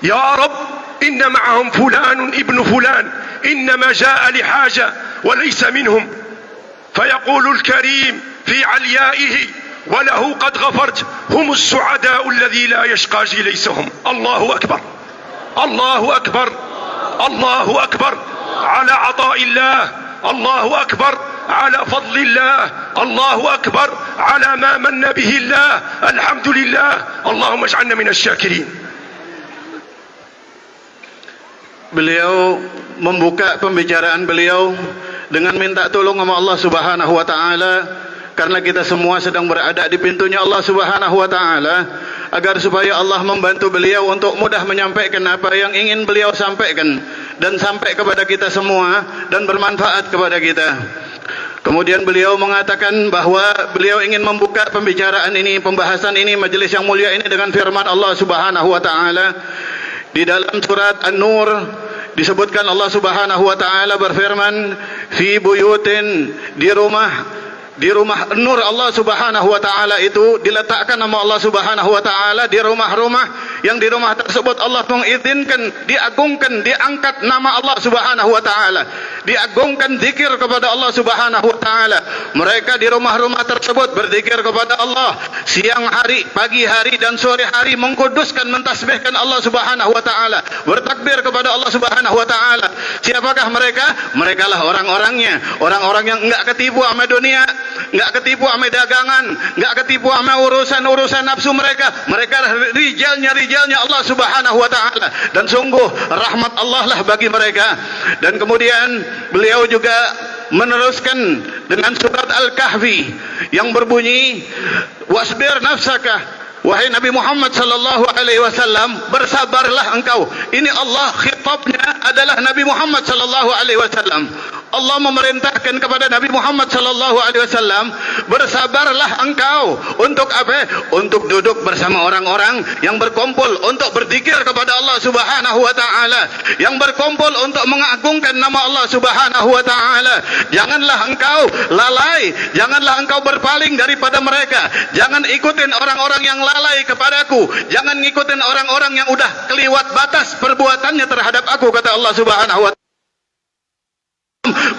يا رب إن معهم فلان ابن فلان إنما جاء لحاجة وليس منهم. فيقول الكريم في عليائه: وله قد غفرت، هم السعداء الذي لا يشقى جليسهم. الله أكبر، الله أكبر، الله أكبر على عطاء الله، الله أكبر على فضل الله، الله أكبر على ما من به الله. الحمد لله، اللهم اجعلنا من الشاكرين. Beliau membuka pembicaraan beliau dengan minta tolong sama Allah Subhanahu wa taala, karena kita semua sedang berada di pintunya Allah Subhanahu wa taala, agar supaya Allah membantu beliau untuk mudah menyampaikan apa yang ingin beliau sampaikan dan sampai kepada kita semua dan bermanfaat kepada kita. Kemudian beliau mengatakan bahwa beliau ingin membuka pembicaraan ini, pembahasan ini, majelis yang mulia ini dengan firman Allah Subhanahu wa taala. Di dalam surat An-Nur disebutkan Allah Subhanahu wa taala berfirman, fi buyutin, di rumah nur Allah Subhanahu wa taala itu diletakkan nama Allah Subhanahu wa taala di rumah-rumah, yang di rumah tersebut Allah mengizinkan, diagungkan, diangkat nama Allah Subhanahu wa taala, diagungkan zikir kepada Allah Subhanahu wa taala. Mereka di rumah-rumah tersebut berzikir kepada Allah siang hari, pagi hari dan sore hari, mengkuduskan, mentasbihkan Allah Subhanahu wa taala, bertakbir kepada Allah Subhanahu wa taala. Siapakah mereka? Mereka lah orang-orangnya, orang-orang yang enggak ketipu sama dunia, enggak ketipu sama dagangan, enggak ketipu sama urusan-urusan nafsu mereka. Mereka rijalnya Allah Subhanahu wa taala, dan sungguh rahmat Allah lah bagi mereka. Dan kemudian beliau juga meneruskan dengan surat Al-Kahfi yang berbunyi, wasbir nafsaka, wahai Nabi Muhammad sallallahu alaihi wasallam, bersabarlah engkau. Ini Allah khitabnya adalah Nabi Muhammad sallallahu alaihi wasallam. Allah memerintahkan kepada Nabi Muhammad sallallahu alaihi wasallam, bersabarlah engkau untuk apa? Untuk duduk bersama orang-orang yang berkumpul untuk berzikir kepada Allah Subhanahu wa taala, yang berkumpul untuk mengagungkan nama Allah Subhanahu wa taala. Janganlah engkau lalai, janganlah engkau berpaling daripada mereka. Jangan ikutin orang-orang yang lalai kepadaku, jangan ngikutin orang-orang yang udah keliwat batas perbuatannya terhadap aku, kata Allah Subhanahu wa taala.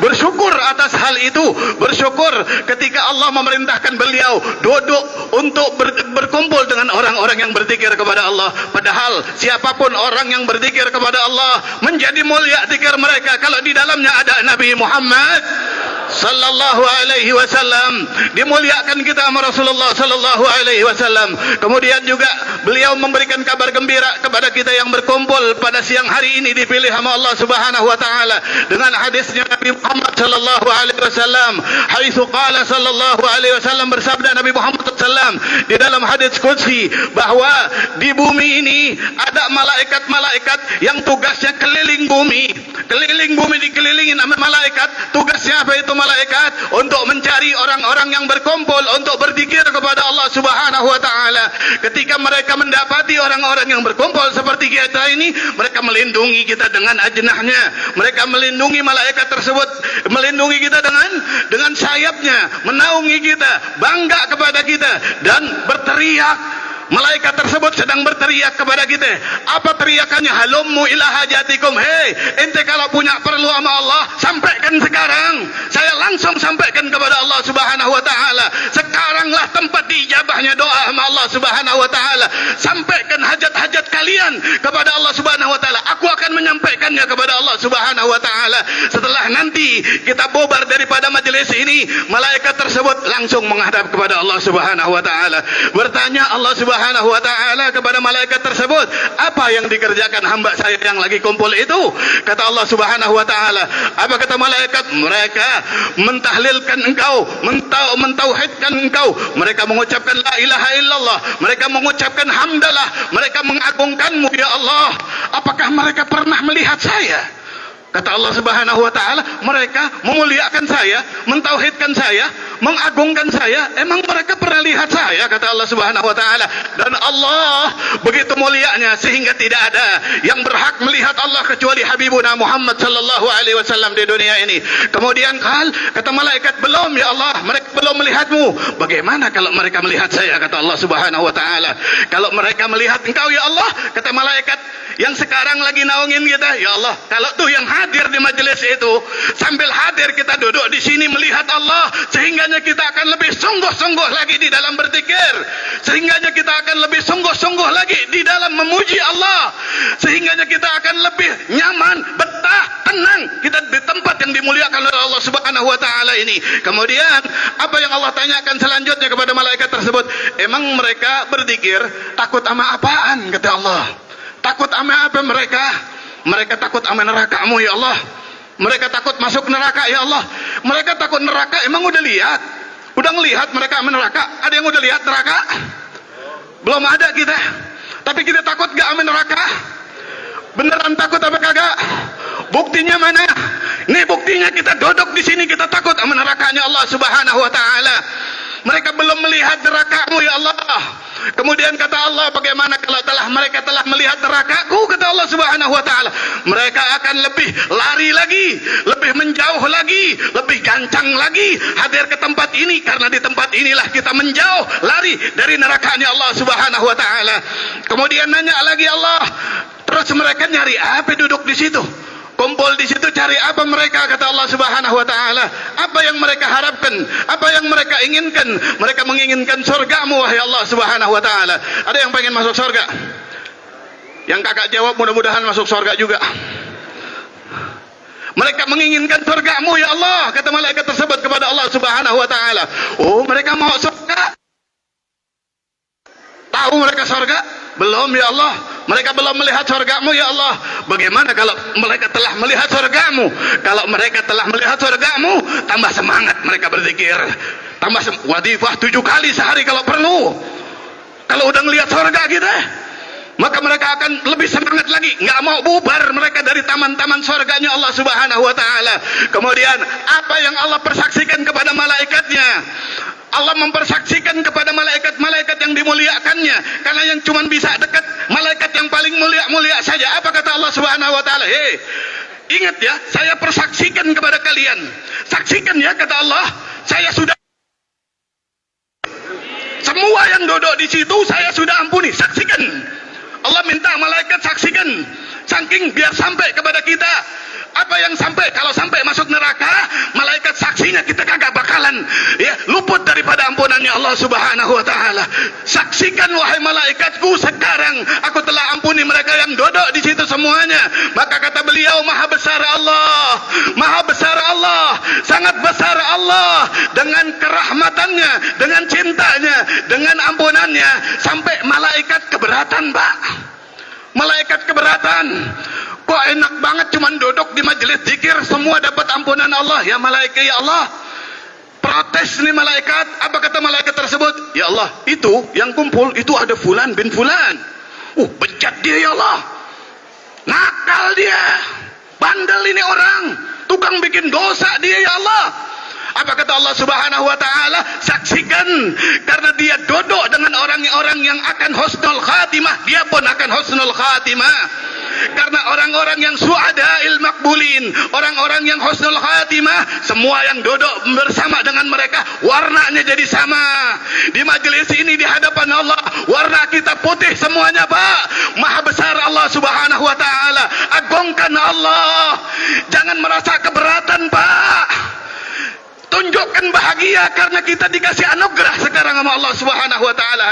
Bersyukur atas hal itu, bersyukur ketika Allah memerintahkan beliau duduk untuk berkumpul dengan orang-orang yang berzikir kepada Allah. Padahal siapapun orang yang berzikir kepada Allah menjadi mulia zikir mereka kalau di dalamnya ada Nabi Muhammad sallallahu alaihi wasallam. Dimuliakan kita sama Rasulullah sallallahu alaihi wasallam. Kemudian juga beliau memberikan kabar gembira kepada kita yang berkumpul pada siang hari ini dipilih sama Allah Subhanahu wa taala dengan hadisnya Nabi Muhammad sallallahu alaihi wasallam, haitsu qala sallallahu alaihi wasallam, bersabda Nabi Muhammad sallallahu di dalam hadis qudsi bahwa di bumi ini ada malaikat-malaikat yang tugasnya keliling bumi dikelilingin sama malaikat. Tugasnya apa itu malaikat? Untuk mencari orang-orang yang berkumpul untuk berzikir kepada Allah Subhanahu wa taala. Ketika mereka mendapati orang-orang yang berkumpul seperti kita ini, mereka melindungi kita dengan ajnahnya. Mereka melindungi malaikat tersebut, melindungi kita dengan sayapnya, menaungi kita, bangga kepada kita dan berteriak. Malaikat tersebut sedang berteriak kepada kita. Apa teriakannya? Halummu ila hajatikum. Hei, ente kalau punya perlu sama Allah, sampaikan sekarang. Saya langsung sampaikan kepada Allah Subhanahu wa taala. Sekaranglah tempat diijabahnya doa sama Allah Subhanahu wa taala. Sampaikan hajat-hajat kalian kepada Allah Subhanahu wa taala. Aku akan menyampaikannya kepada Allah Subhanahu wa taala. Setelah nanti kita bubar daripada majelis ini, malaikat tersebut langsung menghadap kepada Allah Subhanahu wa taala. Bertanya Allah Subhanahu wa ta'ala kepada malaikat tersebut, apa yang dikerjakan hamba saya yang lagi kumpul itu? Kata Allah Subhanahu wa ta'ala, apa kata malaikat? Mereka mentahlilkan engkau, mentauhidkan engkau, mereka mengucapkan la ilaha illallah, mereka mengucapkan hamdalah, mereka mengagungkanmu ya Allah. Apakah mereka pernah melihat saya? Kata Allah Subhanahu wa ta'ala, mereka memuliakan saya, mentauhidkan saya, mengagungkan saya. Emang mereka pernah lihat saya, kata Allah Subhanahu wa taala. Dan Allah begitu mulianya sehingga tidak ada yang berhak melihat Allah kecuali Habibuna Muhammad sallallahu alaihi wasallam di dunia ini. Kemudian kata malaikat, belum ya Allah, mereka belum melihatmu. Bagaimana kalau mereka melihat saya, kata Allah Subhanahu wa taala. Kalau mereka melihat engkau ya Allah, kata malaikat yang sekarang lagi naungin kita, ya Allah, kalau tuh yang hadir di majelis itu sambil hadir kita duduk di sini melihat Allah, sehingganya kita akan lebih sungguh-sungguh lagi di dalam berzikir, sehingganya kita akan lebih sungguh-sungguh lagi di dalam memuji Allah, sehingganya kita akan lebih nyaman, betah, tenang kita di tempat yang dimuliakan oleh Allah Subhanahu wa taala ini. Kemudian apa yang Allah tanyakan selanjutnya kepada malaikat tersebut? Emang mereka berzikir takut sama apaan, kata Allah? Takut sama apa mereka? Mereka takut sama neraka-Mu ya Allah. Mereka takut masuk neraka ya Allah. Mereka takut neraka, emang udah lihat? Udah ngelihat mereka sama neraka? Ada yang udah lihat neraka? Belum ada kita. Tapi kita takut gak sama neraka? Beneran takut apa kagak? Buktinya mana? Nih buktinya, kita duduk di sini kita takut sama nerakanya Allah Subhanahu wa taala. Mereka belum melihat neraka-Mu ya Allah. Kemudian kata Allah, bagaimana kalau mereka telah melihat neraka-Ku, kata Allah Subhanahu wa taala. Mereka akan lebih lari lagi, lebih menjauh lagi, lebih gancang lagi hadir ke tempat ini, karena di tempat inilah kita menjauh, lari dari nerakanya Allah Subhanahu wa taala. Kemudian nanya lagi Allah, terus mereka nyari apa duduk di situ? Kumpul di situ cari apa mereka, kata Allah Subhanahu wa taala? Apa yang mereka harapkan? Apa yang mereka inginkan? Mereka menginginkan surga-Mu wahai Allah Subhanahu wa taala. Ada yang pengen masuk surga? Yang kakak jawab mudah-mudahan masuk surga juga. Mereka menginginkan surga-Mu ya Allah, kata malaikat tersebut kepada Allah Subhanahu wa taala. Oh, mereka mau surga. Tahu mereka surga? Belum ya Allah. Mereka belum melihat surga-Mu ya Allah. Bagaimana kalau mereka telah melihat surga-Mu? Kalau mereka telah melihat surga-Mu, tambah semangat mereka berzikir. Tambah wadifah 7 kali sehari kalau perlu. Kalau udah ngelihat surga kita, maka mereka akan lebih semangat lagi. Nggak mau bubar mereka dari taman-taman surganya Allah Subhanahu wa taala. Kemudian apa yang Allah persaksikan kepada malaikatnya? Allah mempersaksikan kepada malaikat-malaikat yang dimuliakannya, karena yang cuma bisa dekat malaikat yang paling mulia saja. Apa kata Allah Subhanahu wa taala? Hei, ingat ya, saya persaksikan kepada kalian. Saksikan ya, kata Allah, saya sudah semua yang duduk di situ saya sudah ampuni. Saksikan. Allah minta malaikat saksikan, saking biar sampai kepada kita. Apa yang sampai? Kalau sampai masuk neraka, malaikat saksinya kita kagak bakalan ya luput daripada ampunannya Allah Subhanahu wa taala. Saksikan wahai malaikatku, sekarang aku telah ampuni mereka yang duduk di situ semuanya. Maka kata beliau, maha besar Allah, maha besar Allah, sangat besar Allah dengan kerahmatannya, dengan cintanya, dengan ampunannya, sampai malaikat keberatan, Pak. Malaikat keberatan. Kok enak banget cuman duduk di majelis zikir semua dapat ampunan Allah. Ya malaikat, ya Allah, protes nih malaikat. Apa kata malaikat tersebut? Ya Allah, itu yang kumpul itu ada fulan bin fulan. Bejat dia ya Allah, nakal dia, bandel ini orang, tukang bikin dosa dia ya Allah. Apa kata Allah Subhanahu wa taala? Saksikan, karena dia duduk dengan orang-orang yang akan husnul khatimah, dia pun akan husnul khatimah. Karena orang-orang yang su'adail makbulin, orang-orang yang husnul khatimah, semua yang duduk bersama dengan mereka warnanya jadi sama. Di majelis ini di hadapan Allah, warna kita putih semuanya, Pak. Maha besar Allah Subhanahu wa taala. Agungkan Allah. Jangan merasa keberatan, Pak. Tunjukkan bahagia karena kita dikasih anugerah sekarang sama Allah Subhanahu wa taala.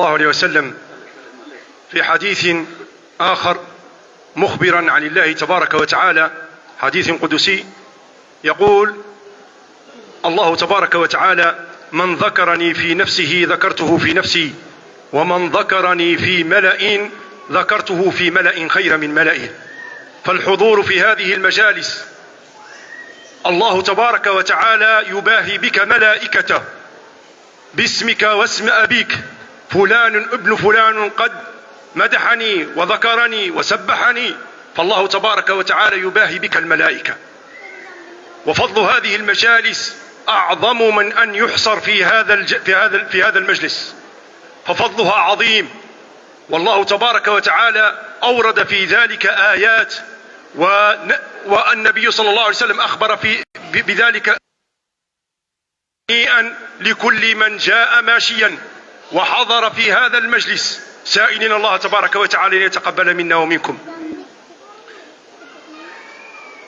الله عليه وسلم في حديث آخر مخبرا عن الله تبارك وتعالى، حديث قدسي، يقول الله تبارك وتعالى: من ذكرني في نفسه ذكرته في نفسي، ومن ذكرني في ملأ ذكرته في ملأ خير من ملئه. فالحضور في هذه المجالس الله تبارك وتعالى يباهي بك ملائكته باسمك واسم أبيك، فلان ابن فلان قد مدحني وذكرني وسبحني، فالله تبارك وتعالى يباهي بك الملائكة. وفضل هذه المجالس أعظم من أن يحصر في هذا المجلس، ففضلها عظيم. والله تبارك وتعالى أورد في ذلك آيات، والنبي صلى الله عليه وسلم أخبر بذلك لكل من جاء ماشيا وحضر في هذا المجلس، سائلين الله تبارك وتعالى أن يتقبل منا ومنكم.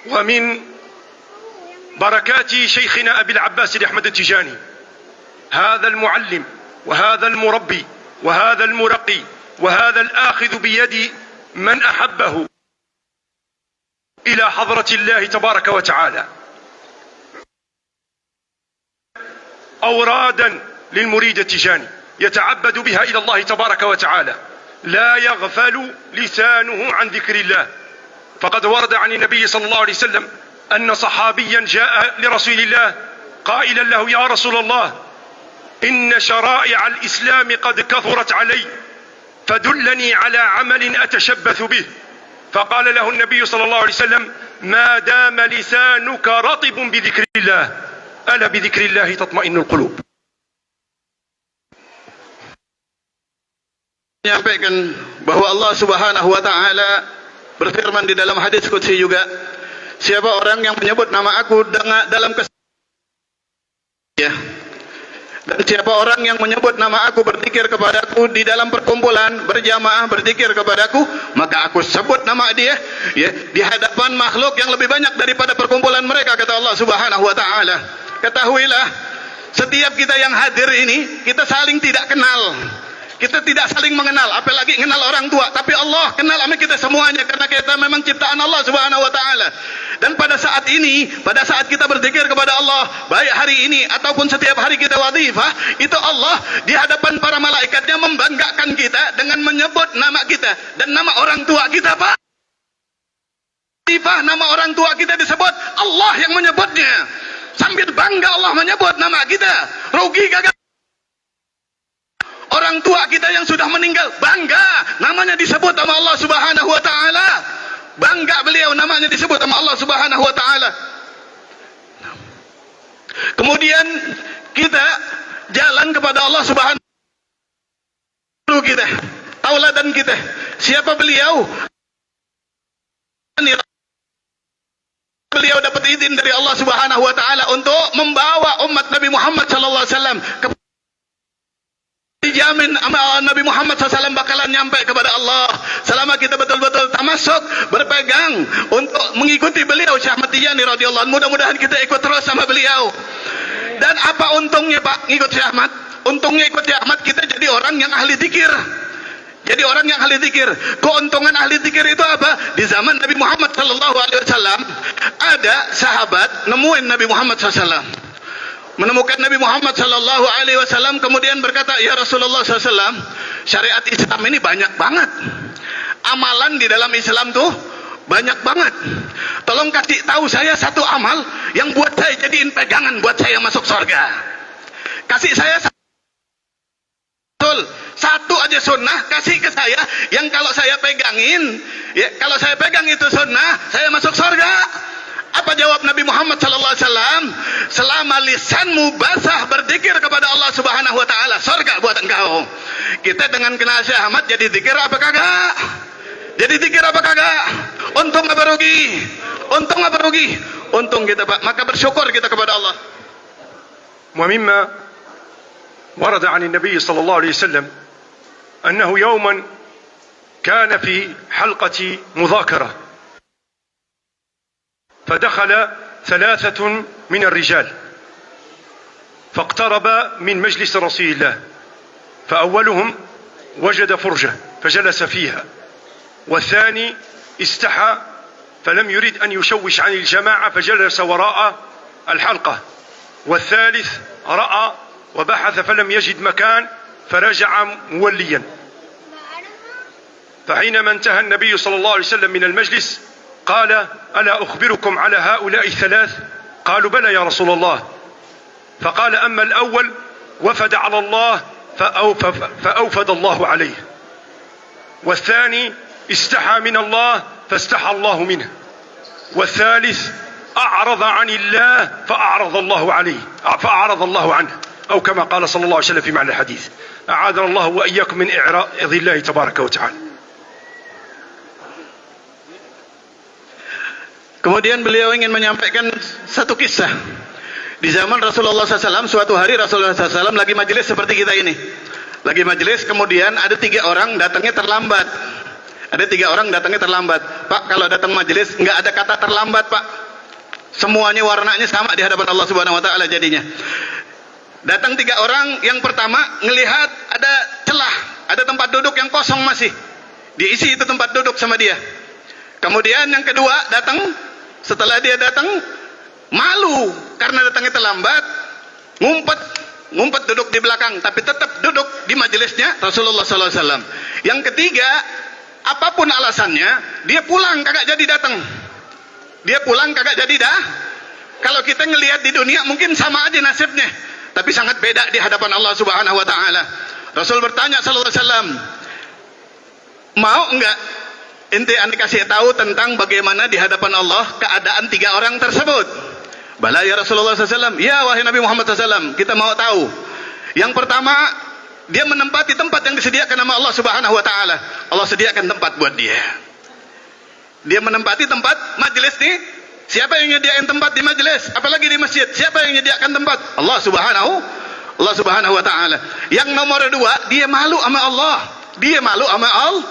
ومن بركات شيخنا أبي العباس أحمد التجاني، هذا المعلم وهذا المربي وهذا المرقي وهذا الآخذ بيد من أحبه إلى حضرة الله تبارك وتعالى، أورادا للمريد التجاني يتعبد بها إلى الله تبارك وتعالى، لا يغفل لسانه عن ذكر الله. فقد ورد عن النبي صلى الله عليه وسلم أن صحابيا جاء لرسول الله قائلا له: يا رسول الله، إن شرائع الإسلام قد كثرت علي، فدلني على عمل أتشبث به. فقال له النبي صلى الله عليه وسلم: ما دام لسانك رطب بذكر الله، ألا بذكر الله تطمئن القلوب. Menyampaikan bahwa Allah Subhanahu wa taala berfirman di dalam hadis qudsi juga, siapa orang yang menyebut nama aku dalam dan siapa orang yang menyebut nama aku, berzikir kepadaku di dalam perkumpulan berjamaah, berzikir kepadaku, maka aku sebut nama dia di hadapan makhluk yang lebih banyak daripada perkumpulan mereka, kata Allah Subhanahu wa taala. Ketahuilah, setiap kita yang hadir ini kita saling tidak kenal. Kita tidak saling mengenal, apalagi kenal orang tua. Tapi Allah kenal sama kita semuanya, karena kita memang ciptaan Allah Subhanahu wa taala. Dan pada saat ini, pada saat kita berzikir kepada Allah, baik hari ini ataupun setiap hari kita wadifah, itu Allah di hadapan para malaikatnya membanggakan kita dengan menyebut nama kita dan nama orang tua kita, Pak. Wadifah, nama orang tua kita disebut, Allah yang menyebutnya. Sambil bangga Allah menyebut nama kita. Rugi kagak? Orang tua kita yang sudah meninggal, bangga namanya disebut sama Allah Subhanahu wa taala. Bangga beliau namanya disebut sama Allah Subhanahu wa taala. Kemudian kita jalan kepada Allah Subhanahu wa taala, kita tauladan kita. Siapa beliau? Beliau dapat izin dari Allah Subhanahu wa taala untuk membawa umat Nabi Muhammad sallallahu alaihi wasallam, dijamin Nabi Muhammad SAW bakalan nyampe kepada Allah selama kita betul-betul tamasuk, berpegang untuk mengikuti beliau Syekh Ahmad Tijani radhiyallahu anhu. Mudah-mudahan kita ikut terus sama beliau. Dan apa untungnya, Pak, ngikut Syekh Ahmad? Untungnya ikut Syekh Ahmad, kita jadi orang yang ahli zikir. Jadi orang yang ahli zikir. Keuntungan ahli zikir itu apa? Di zaman Nabi Muhammad SAW ada sahabat nemuin Nabi Muhammad SAW, menemukan Nabi Muhammad sallallahu alaihi wasallam, kemudian berkata, ya Rasulullah SAW, syariat Islam ini banyak banget, amalan di dalam Islam tuh banyak banget, tolong kasih tahu saya satu amal yang buat saya jadiin pegangan buat saya masuk surga. Kasih saya satu aja sunnah, kasih ke saya yang kalau saya pegangin, ya, kalau saya pegang itu sunnah, saya masuk surga. Apa jawab Nabi Muhammad sallallahu alaihi wasallam? Selama lisanmu basah berzikir kepada Allah Subhanahu wa taala, surga buat engkau. Kita dengan kenal Syekh Ahmad jadi zikir apa kagak? Jadi zikir apa kagak? Untung apa rugi? Untung apa rugi? Untung kita, Pak. Maka bersyukur kita kepada Allah. ومما ورد عن النبي صلى الله عليه وسلم أنه يوما كان في حلقة مذاكرة، فدخل 3 من الرجال فاقترب من مجلس رسول الله، فأولهم وجد فرجة فجلس فيها، والثاني استحى فلم يريد أن يشوش عن الجماعة فجلس وراء الحلقة، والثالث رأى وبحث فلم يجد مكان فرجع موليا. فحينما انتهى النبي صلى الله عليه وسلم من المجلس قال: ألا أخبركم على هؤلاء 3؟ قالوا: بلى يا رسول الله. فقال: أما الأول وفد على الله فأوفد الله عليه، والثاني استحى من الله فاستحى الله منه، والثالث أعرض عن الله فأعرض الله عنه، أو كما قال صلى الله عليه وسلم في معنى الحديث. أعاذنا الله وإياكم من إعراض الله تبارك وتعالى. Kemudian beliau ingin menyampaikan satu kisah. Di zaman Rasulullah SAW, suatu hari Rasulullah SAW lagi majelis seperti kita ini. Lagi majelis, kemudian ada 3 orang datangnya terlambat. Ada 3 orang datangnya terlambat. Pak, kalau datang majelis nggak ada kata terlambat, Pak. Semuanya warnanya sama di hadapan Allah Subhanahu Wa Taala jadinya. Datang 3 orang, yang pertama ngelihat ada celah, ada tempat duduk yang kosong masih. Diisi itu tempat duduk sama dia. Kemudian yang kedua datang, setelah dia datang malu karena datangnya terlambat, ngumpet duduk di belakang, tapi tetap duduk di majelisnya Rasulullah SAW. Yang ketiga, apapun alasannya, dia pulang kagak jadi datang. Dia pulang kagak jadi dah. Kalau kita ngelihat di dunia mungkin sama aja nasibnya, tapi sangat beda di hadapan Allah Subhanahu Wa Taala. Rasul bertanya sallallahu alaihi wasallam, mau enggak ente kasih tahu tentang bagaimana di hadapan Allah keadaan 3 orang tersebut? Bala ya Rasulullah SAW. Ya wahai Nabi Muhammad SAW, kita mau tahu. Yang pertama, dia menempati tempat yang disediakan sama Allah Subhanahu Wa Taala. Allah sediakan tempat buat dia. Dia menempati tempat majelis nih. Siapa yang nyediain tempat di majelis? Apalagi di masjid. Siapa yang menyediakan tempat? Allah Subhanahu Wa Taala. Yang nomor 2, dia malu sama Allah. Dia malu sama Allah.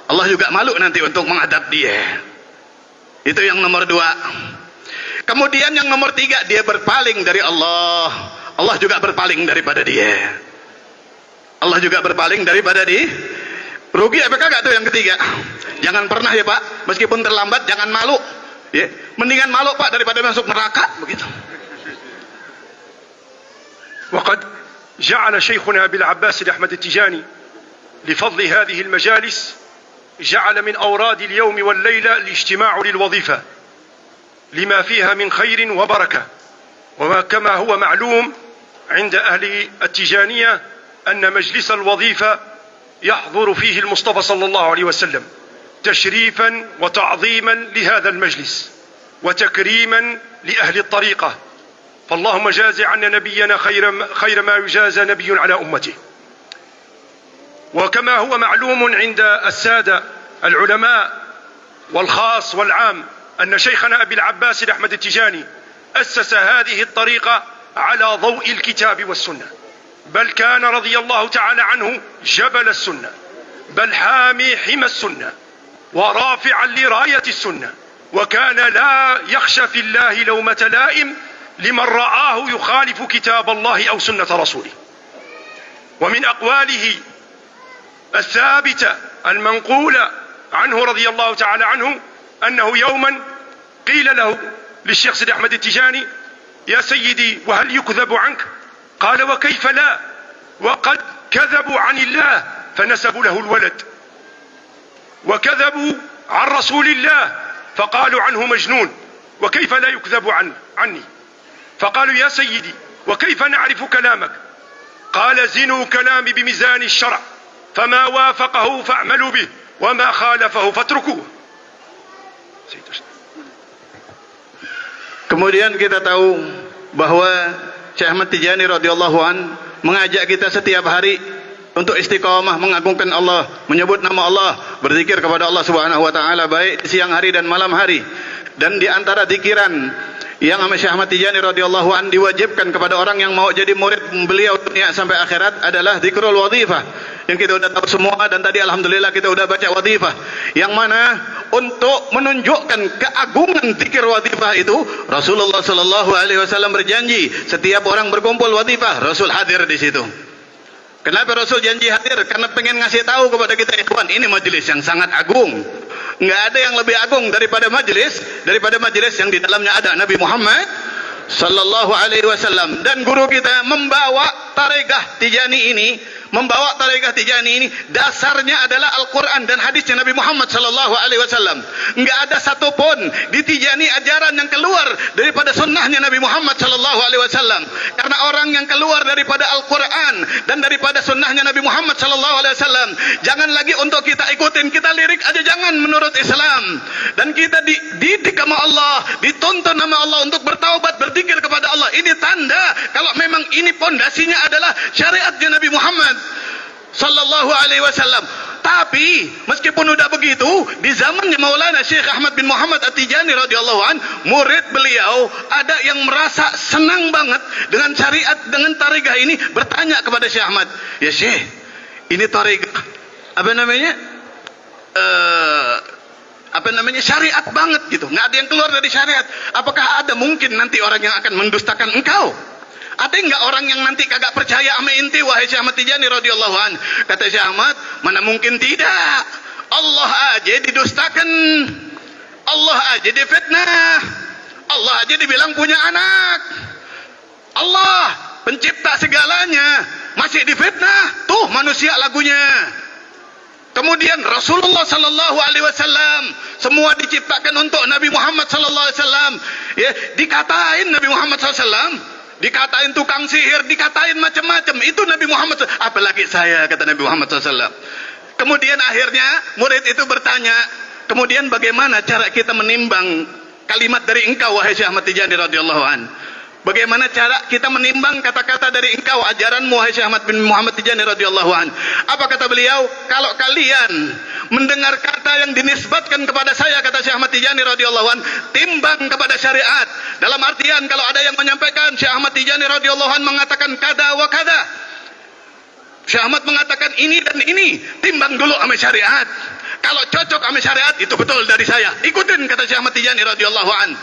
Allah juga malu nanti untuk menghadap dia. Itu yang nomor 2. Kemudian yang nomor 3, dia berpaling dari Allah. Allah juga berpaling daripada dia. Allah juga berpaling daripada dia. Rugi apa kagak tuh yang ketiga? Jangan pernah ya Pak, meskipun terlambat jangan malu. Ya, mendingan malu Pak daripada masuk neraka begitu. وقد جعل شيخنا أبي العباس أحمد التجاني لفضل هذه المجالس جعل من أوراد اليوم والليلة الاجتماع للوظيفة لما فيها من خير وبركة. وكما هو معلوم عند أهل التجانية أن مجلس الوظيفة يحضر فيه المصطفى صلى الله عليه وسلم تشريفا وتعظيما لهذا المجلس وتكريما لأهل الطريقة. فاللهم جاز عنا نبينا خير ما يجازى نبي على أمته. وكما هو معلوم عند السادة العلماء والخاص والعام أن شيخنا أبي العباس أحمد التجاني أسس هذه الطريقة على ضوء الكتاب والسنة، بل كان رضي الله تعالى عنه جبل السنة، بل حامي حمى السنة ورافعا لراية السنة، وكان لا يخشى في الله لومة لائم لمن رآه يخالف كتاب الله أو سنة رسوله. ومن أقواله الثابتة المنقولة عنه رضي الله تعالى عنه أنه يوما قيل له للشيخ سيد أحمد التجاني: يا سيدي وهل يكذب عنك؟ قال: وكيف لا، وقد كذبوا عن الله فنسبوا له الولد، وكذبوا عن رسول الله فقالوا عنه مجنون، وكيف لا يكذب عني؟ فقالوا: يا سيدي وكيف نعرف كلامك؟ قال: زنوا كلامي بميزان الشرع، فما وافقه فاعملوا به وما خالفه فاتركوه. Kemudian kita tahu bahwa Syekh Ahmad Tijani radhiyallahu an mengajak kita setiap hari untuk istiqamah mengagungkan Allah, menyebut nama Allah, berzikir kepada Allah Subhanahu Wa Taala baik siang hari dan malam hari. Dan di antara zikiran yang Syekh Ahmad Tijani radhiyallahu an diwajibkan kepada orang yang mau jadi murid beliau dunia sampai akhirat adalah zikrul wadhifah, yang kita sudah tahu semua, dan tadi alhamdulillah kita sudah baca wadhifah, yang mana untuk menunjukkan keagungan zikir wadhifah itu Rasulullah sallallahu alaihi wasallam berjanji setiap orang berkumpul wadhifah Rasul hadir di situ. Kenapa Rasul janji hadir? Karena pengen ngasih tahu kepada kita, ikhwan, ini majelis yang sangat agung. Enggak ada yang lebih agung daripada majelis yang di dalamnya ada Nabi Muhammad sallallahu alaihi wasallam. Dan guru kita membawa tarekat Tijani ini, membawa tarekat Tijani ini dasarnya adalah Al-Quran dan hadisnya Nabi Muhammad sallallahu alaihi wasallam. Enggak ada satupun di Tijani ajaran yang keluar daripada sunnahnya Nabi Muhammad sallallahu alaihi wasallam. Karena orang yang keluar daripada Al-Quran dan daripada sunnahnya Nabi Muhammad sallallahu alaihi wasallam, jangan lagi untuk kita ikutin, kita lirik aja jangan menurut Islam. Dan kita dididik sama Allah, dituntun sama Allah untuk bertaubat, berzikir kepada Allah. Ini tanda kalau memang ini pondasinya adalah syariatnya Nabi Muhammad sallallahu alaihi wasallam. Tapi meskipun udah begitu, di zamannya Maulana Syekh Ahmad bin Muhammad At-Tijani radhiyallahu an, murid beliau ada yang merasa senang banget dengan syariat, dengan tarekat ini, bertanya kepada Syekh Ahmad, "Ya Syekh, ini tarekat apa namanya? Syariat banget gitu. Nggak ada yang keluar dari syariat. Apakah ada mungkin nanti orang yang akan mendustakan engkau? Ada enggak orang yang nanti kagak percaya sama inti wahai Syekh Ahmad Tijani radhiyallahu an?" Kata Syekh Ahmad, "Mana mungkin tidak. Allah aja didustakan. Allah aja difitnah. Allah aja dibilang punya anak. Allah pencipta segalanya masih difitnah. Tuh manusia lagunya. Kemudian Rasulullah sallallahu alaihi wasallam semua diciptakan untuk Nabi Muhammad sallallahu alaihi wasallam. Ya, dikatain Nabi Muhammad sallallahu alaihi wasallam, dikatain tukang sihir, dikatain macam-macam. Itu Nabi Muhammad, apalagi saya, kata Nabi Muhammad SAW. Kemudian akhirnya murid itu bertanya, kemudian bagaimana cara kita menimbang kalimat dari engkau wahai Syekh Ahmad Tijani radhiyallahu an? Bagaimana cara kita menimbang kata-kata dari engkau, ajaranmu wahai Syekh Ahmad bin Muhammad Tijani radhiyallahu an? Apa kata beliau? Kalau kalian mendengar kata yang dinisbatkan kepada saya, kata Syekh Ahmad Tijani radhiyallahu an, timbang kepada syariat. Dalam artian kalau ada yang menyampaikan Syekh Ahmad Tijani radhiyallahu an mengatakan kada wa kada, Syekh Ahmad mengatakan ini dan ini, timbang dulu sama syariat. Kalau cocok sama syariat, itu betul dari saya, ikutin, kata Syekh Ahmad Tijani radhiyallahu an.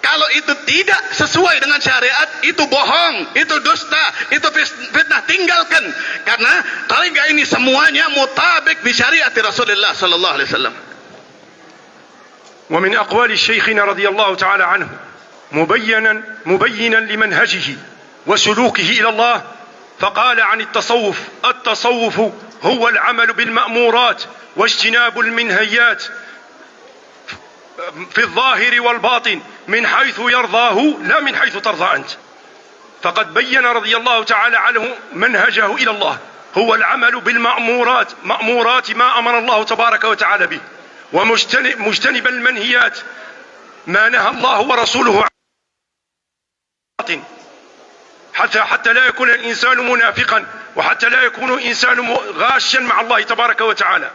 Kalau itu tidak sesuai dengan syariat, itu bohong, itu dusta, itu fitnah, tinggalkan. Karena tarekat ini semuanya mutabik bi syariat Rasulullah sallallahu alaihi wasallam. ومن أقوال شيخنا رضي الله تعالى عنه مبينا لمنهجه وسلوكه إلى الله، فقال عن التصوف: التصوف هو العمل بالمأمورات واجتناب المنهيات في الظاهر والباطن من حيث يرضاه لا من حيث ترضى أنت. فقد بين رضي الله تعالى عنه منهجه إلى الله هو العمل بالمأمورات، مأمورات ما أمر الله تبارك وتعالى به، ومجتنب المنهيات ما نهى الله ورسوله عنه، حتى لا يكون الإنسان منافقا، وحتى لا يكون الإنسان غاشا مع الله تبارك وتعالى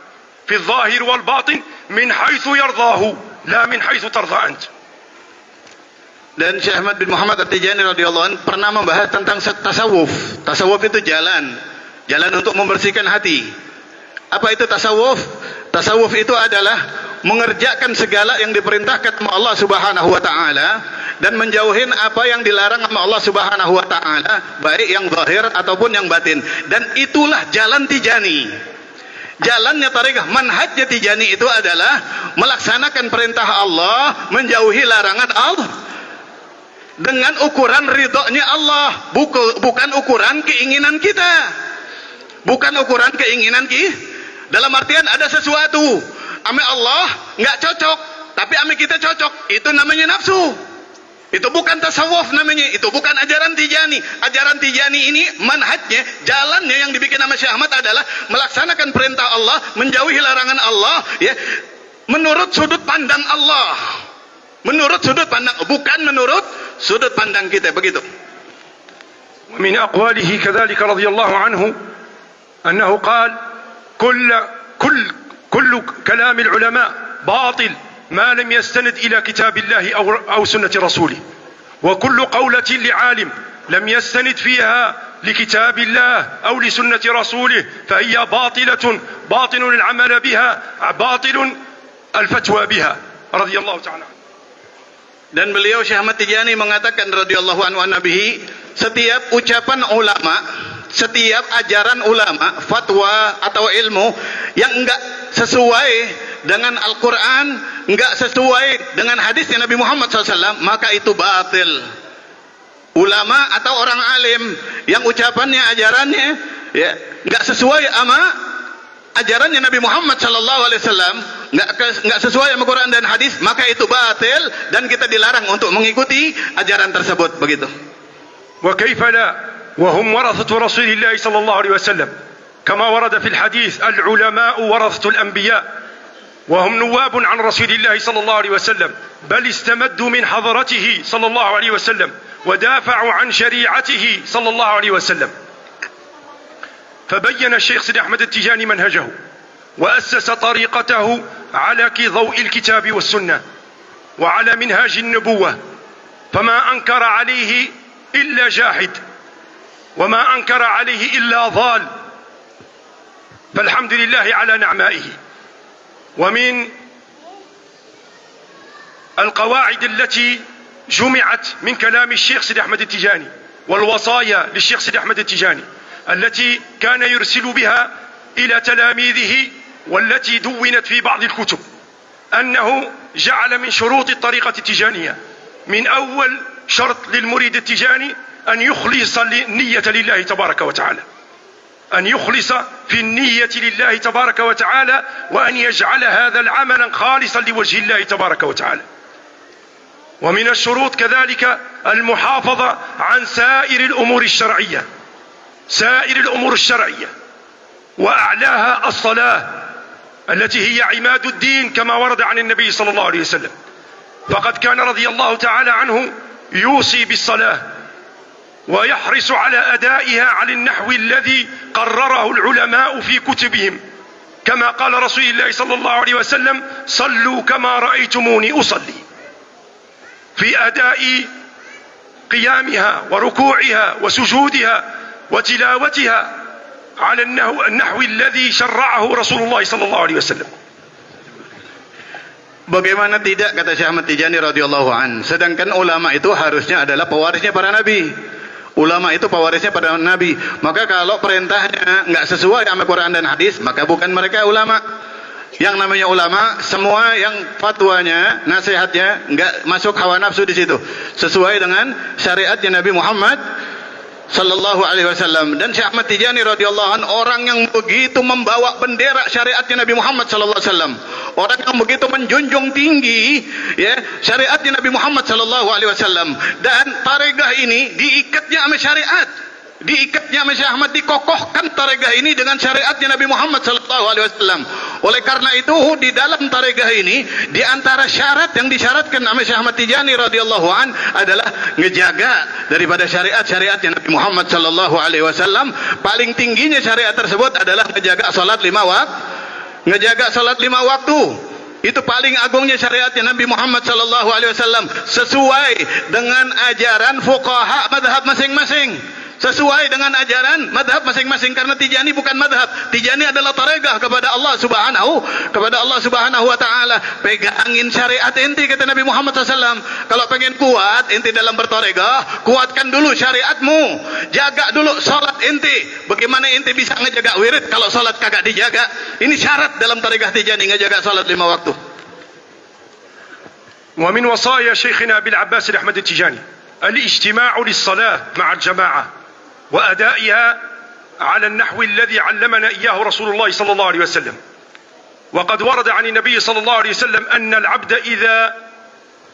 في الظاهر والباطن من حيث يرضاه لا من حيث ترضى أنت. Dan Syekh Ahmad bin Muhammad At-Tijani radhiyallahu anhu pernah membahas tentang tasawuf. Tasawuf itu jalan untuk membersihkan hati. Apa itu tasawuf? Tasawuf itu adalah mengerjakan segala yang diperintahkan oleh Allah Subhanahu wa taala dan menjauhin apa yang dilarang oleh Allah Subhanahu wa taala, baik yang zahir ataupun yang batin. Dan itulah jalan Tijani. Jalannya tarekat, manhajnya Tijani itu adalah melaksanakan perintah Allah, menjauhi larangan Allah dengan ukuran ridhonya Allah, bukan ukuran keinginan kita, bukan ukuran keinginan kita. Dalam artian ada sesuatu ame Allah nggak cocok, tapi ame kita cocok, itu namanya nafsu. Itu bukan tasawuf namanya, itu bukan ajaran Tijani. Ajaran Tijani ini manhajnya, jalannya yang dibikin sama Syekh Ahmad adalah melaksanakan perintah Allah, menjauhi larangan Allah, ya, menurut sudut pandang Allah, menurut sudut pandang, bukan menurut sudut pandang kita, begitu. ومن أقواله كذلك رضي الله عنه أنه قال: كل كلام العلماء باطل ما لم يستند إلى كتاب الله أو سنة رسوله، وكل قولة لعالم لم يستند فيها لكتاب الله أو لسنة رسوله فهي باطلة، باطل العمل بها، باطل الفتوى بها، رضي الله تعالى. Dan beliau Syekh Ahmad Tijani mengatakan radhiyallahu anhu nabihi, setiap ucapan ulama, setiap ajaran ulama, fatwa atau ilmu yang enggak sesuai dengan Al-Quran, enggak sesuai dengan hadisnya Nabi Muhammad SAW, maka itu batil. Ulama atau orang alim yang ucapannya, ajarannya, ya nggak sesuai sama ajarannya Nabi Muhammad sallallahu alaihi wasallam, nggak sesuai sama Quran dan hadis, maka itu batil dan kita dilarang untuk mengikuti ajaran tersebut. Begitu. وكيف لا وهم ورثة رسول الله صلى الله عليه وسلم كما ورد في الحديث العلماء ورثة الأنبياء وهم نواب عن رسول الله صلى الله عليه وسلم بل استمدوا من حضرته صلى الله عليه وسلم ودافعوا عن شريعته صلى الله عليه وسلم. فبين الشيخ سيدي أحمد التجاني منهجه وأسس طريقته على ضوء الكتاب والسنة وعلى منهاج النبوة، فما أنكر عليه إلا جاحد وما أنكر عليه إلا ضال، فالحمد لله على نعمائه. ومن القواعد التي جمعت من كلام الشيخ سيدي أحمد التجاني والوصايا للشيخ سيدي أحمد التجاني التي كان يرسل بها إلى تلاميذه والتي دونت في بعض الكتب، أنه جعل من شروط الطريقة التجانية من أول شرط للمريد التجاني أن يخلص النية لله تبارك وتعالى، أن يخلص في النية لله تبارك وتعالى، وأن يجعل هذا العمل خالصا لوجه الله تبارك وتعالى. ومن الشروط كذلك المحافظة عن سائر الأمور الشرعية، سائر الأمور الشرعية، وأعلاها الصلاة التي هي عماد الدين كما ورد عن النبي صلى الله عليه وسلم، فقد كان رضي الله تعالى عنه يوصي بالصلاة ويحرص على أدائها على النحو الذي قرره العلماء في كتبهم، كما قال رسول الله صلى الله عليه وسلم: صلوا كما رأيتموني أصلي، في أداء قيامها وركوعها وسجودها وتلاوتها على النحو الذي شرعه رسول الله صلى الله عليه وسلم. Bagaimana tidak, kata Syekh Ahmad Tijani radhiyallahu an, sedangkan ulama itu harusnya adalah pewarisnya para nabi. Ulama itu pewarisnya para nabi. Maka kalau perintahnya nggak sesuai sama Quran dan hadis, maka bukan mereka ulama. Yang namanya ulama, semua yang fatwanya, nasihatnya nggak masuk hawa nafsu di situ, sesuai dengan syariatnya Nabi Muhammad sallallahu alaihi wasallam. Dan Syekh Ahmad Tijani radhiyallahu an orang yang begitu membawa bendera syariatnya Nabi Muhammad sallallahu alaihi wasallam, orang yang begitu menjunjung tinggi ya syariatnya Nabi Muhammad sallallahu alaihi wasallam. Dan taregah ini diikatnya sama syariat, diikatnya sama Syekh Ahmad, dikokohkan taregah ini dengan syariatnya Nabi Muhammad sallallahu alaihi wasallam. Oleh karena itu di dalam taregah ini, di antara syarat yang disyaratkan sama Syekh Ahmad Tijani radhiyallahu an adalah ngejaga daripada syariat-syariatnya Nabi Muhammad sallallahu alaihi wasallam. Paling tingginya syariat tersebut adalah ngejaga salat 5 waktu. Ngejaga salat 5 waktu. Itu paling agungnya syariatnya Nabi Muhammad sallallahu alaihi wasallam, sesuai dengan ajaran fuqaha madhab masing-masing, sesuai dengan ajaran madhab masing-masing. Karena Tijani bukan madhab, Tijani adalah taregah kepada Allah subhanahu wa ta'ala. Pegangin syariat inti, kata Nabi Muhammad SAW. Kalau pengen kuat inti dalam bertaregah, kuatkan dulu syariatmu, jaga dulu salat inti. Bagaimana inti bisa ngejaga wirid kalau salat kagak dijaga? Ini syarat dalam taregah Tijani, ngejaga salat 5 waktu. ومن وصايا شيخنا أبي العباس أحمد التجاني الاجتماع للصلاة مع الجماعة وأدائها على النحو الذي علمنا إياه رسول الله صلى الله عليه وسلم. وقد ورد عن النبي صلى الله عليه وسلم أن العبد إذا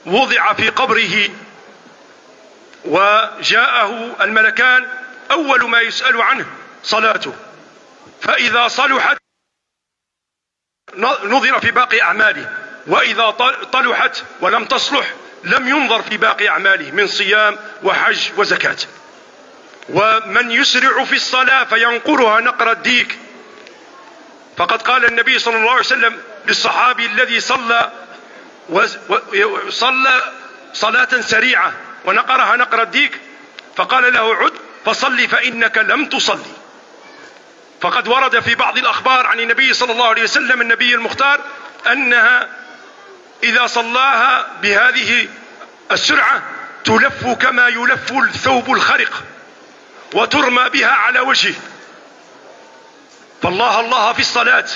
وضع في قبره وجاءه الملكان أول ما يسأل عنه صلاته، فإذا صلحت نظر في باقي أعماله، وإذا طلحت ولم تصلح لم ينظر في باقي أعماله من صيام وحج وزكاة. ومن يسرع في الصلاة فينقرها نقر الديك، فقد قال النبي صلى الله عليه وسلم للصحابي الذي صلى صلاة سريعة ونقرها نقر الديك، فقال له: عد فصلي فإنك لم تصلي. فقد ورد في بعض الأخبار عن النبي صلى الله عليه وسلم النبي المختار أنها إذا صلاها بهذه السرعة تلف كما يلف الثوب الخرق وترمى بها على وجهه. فالله الله في الصلاة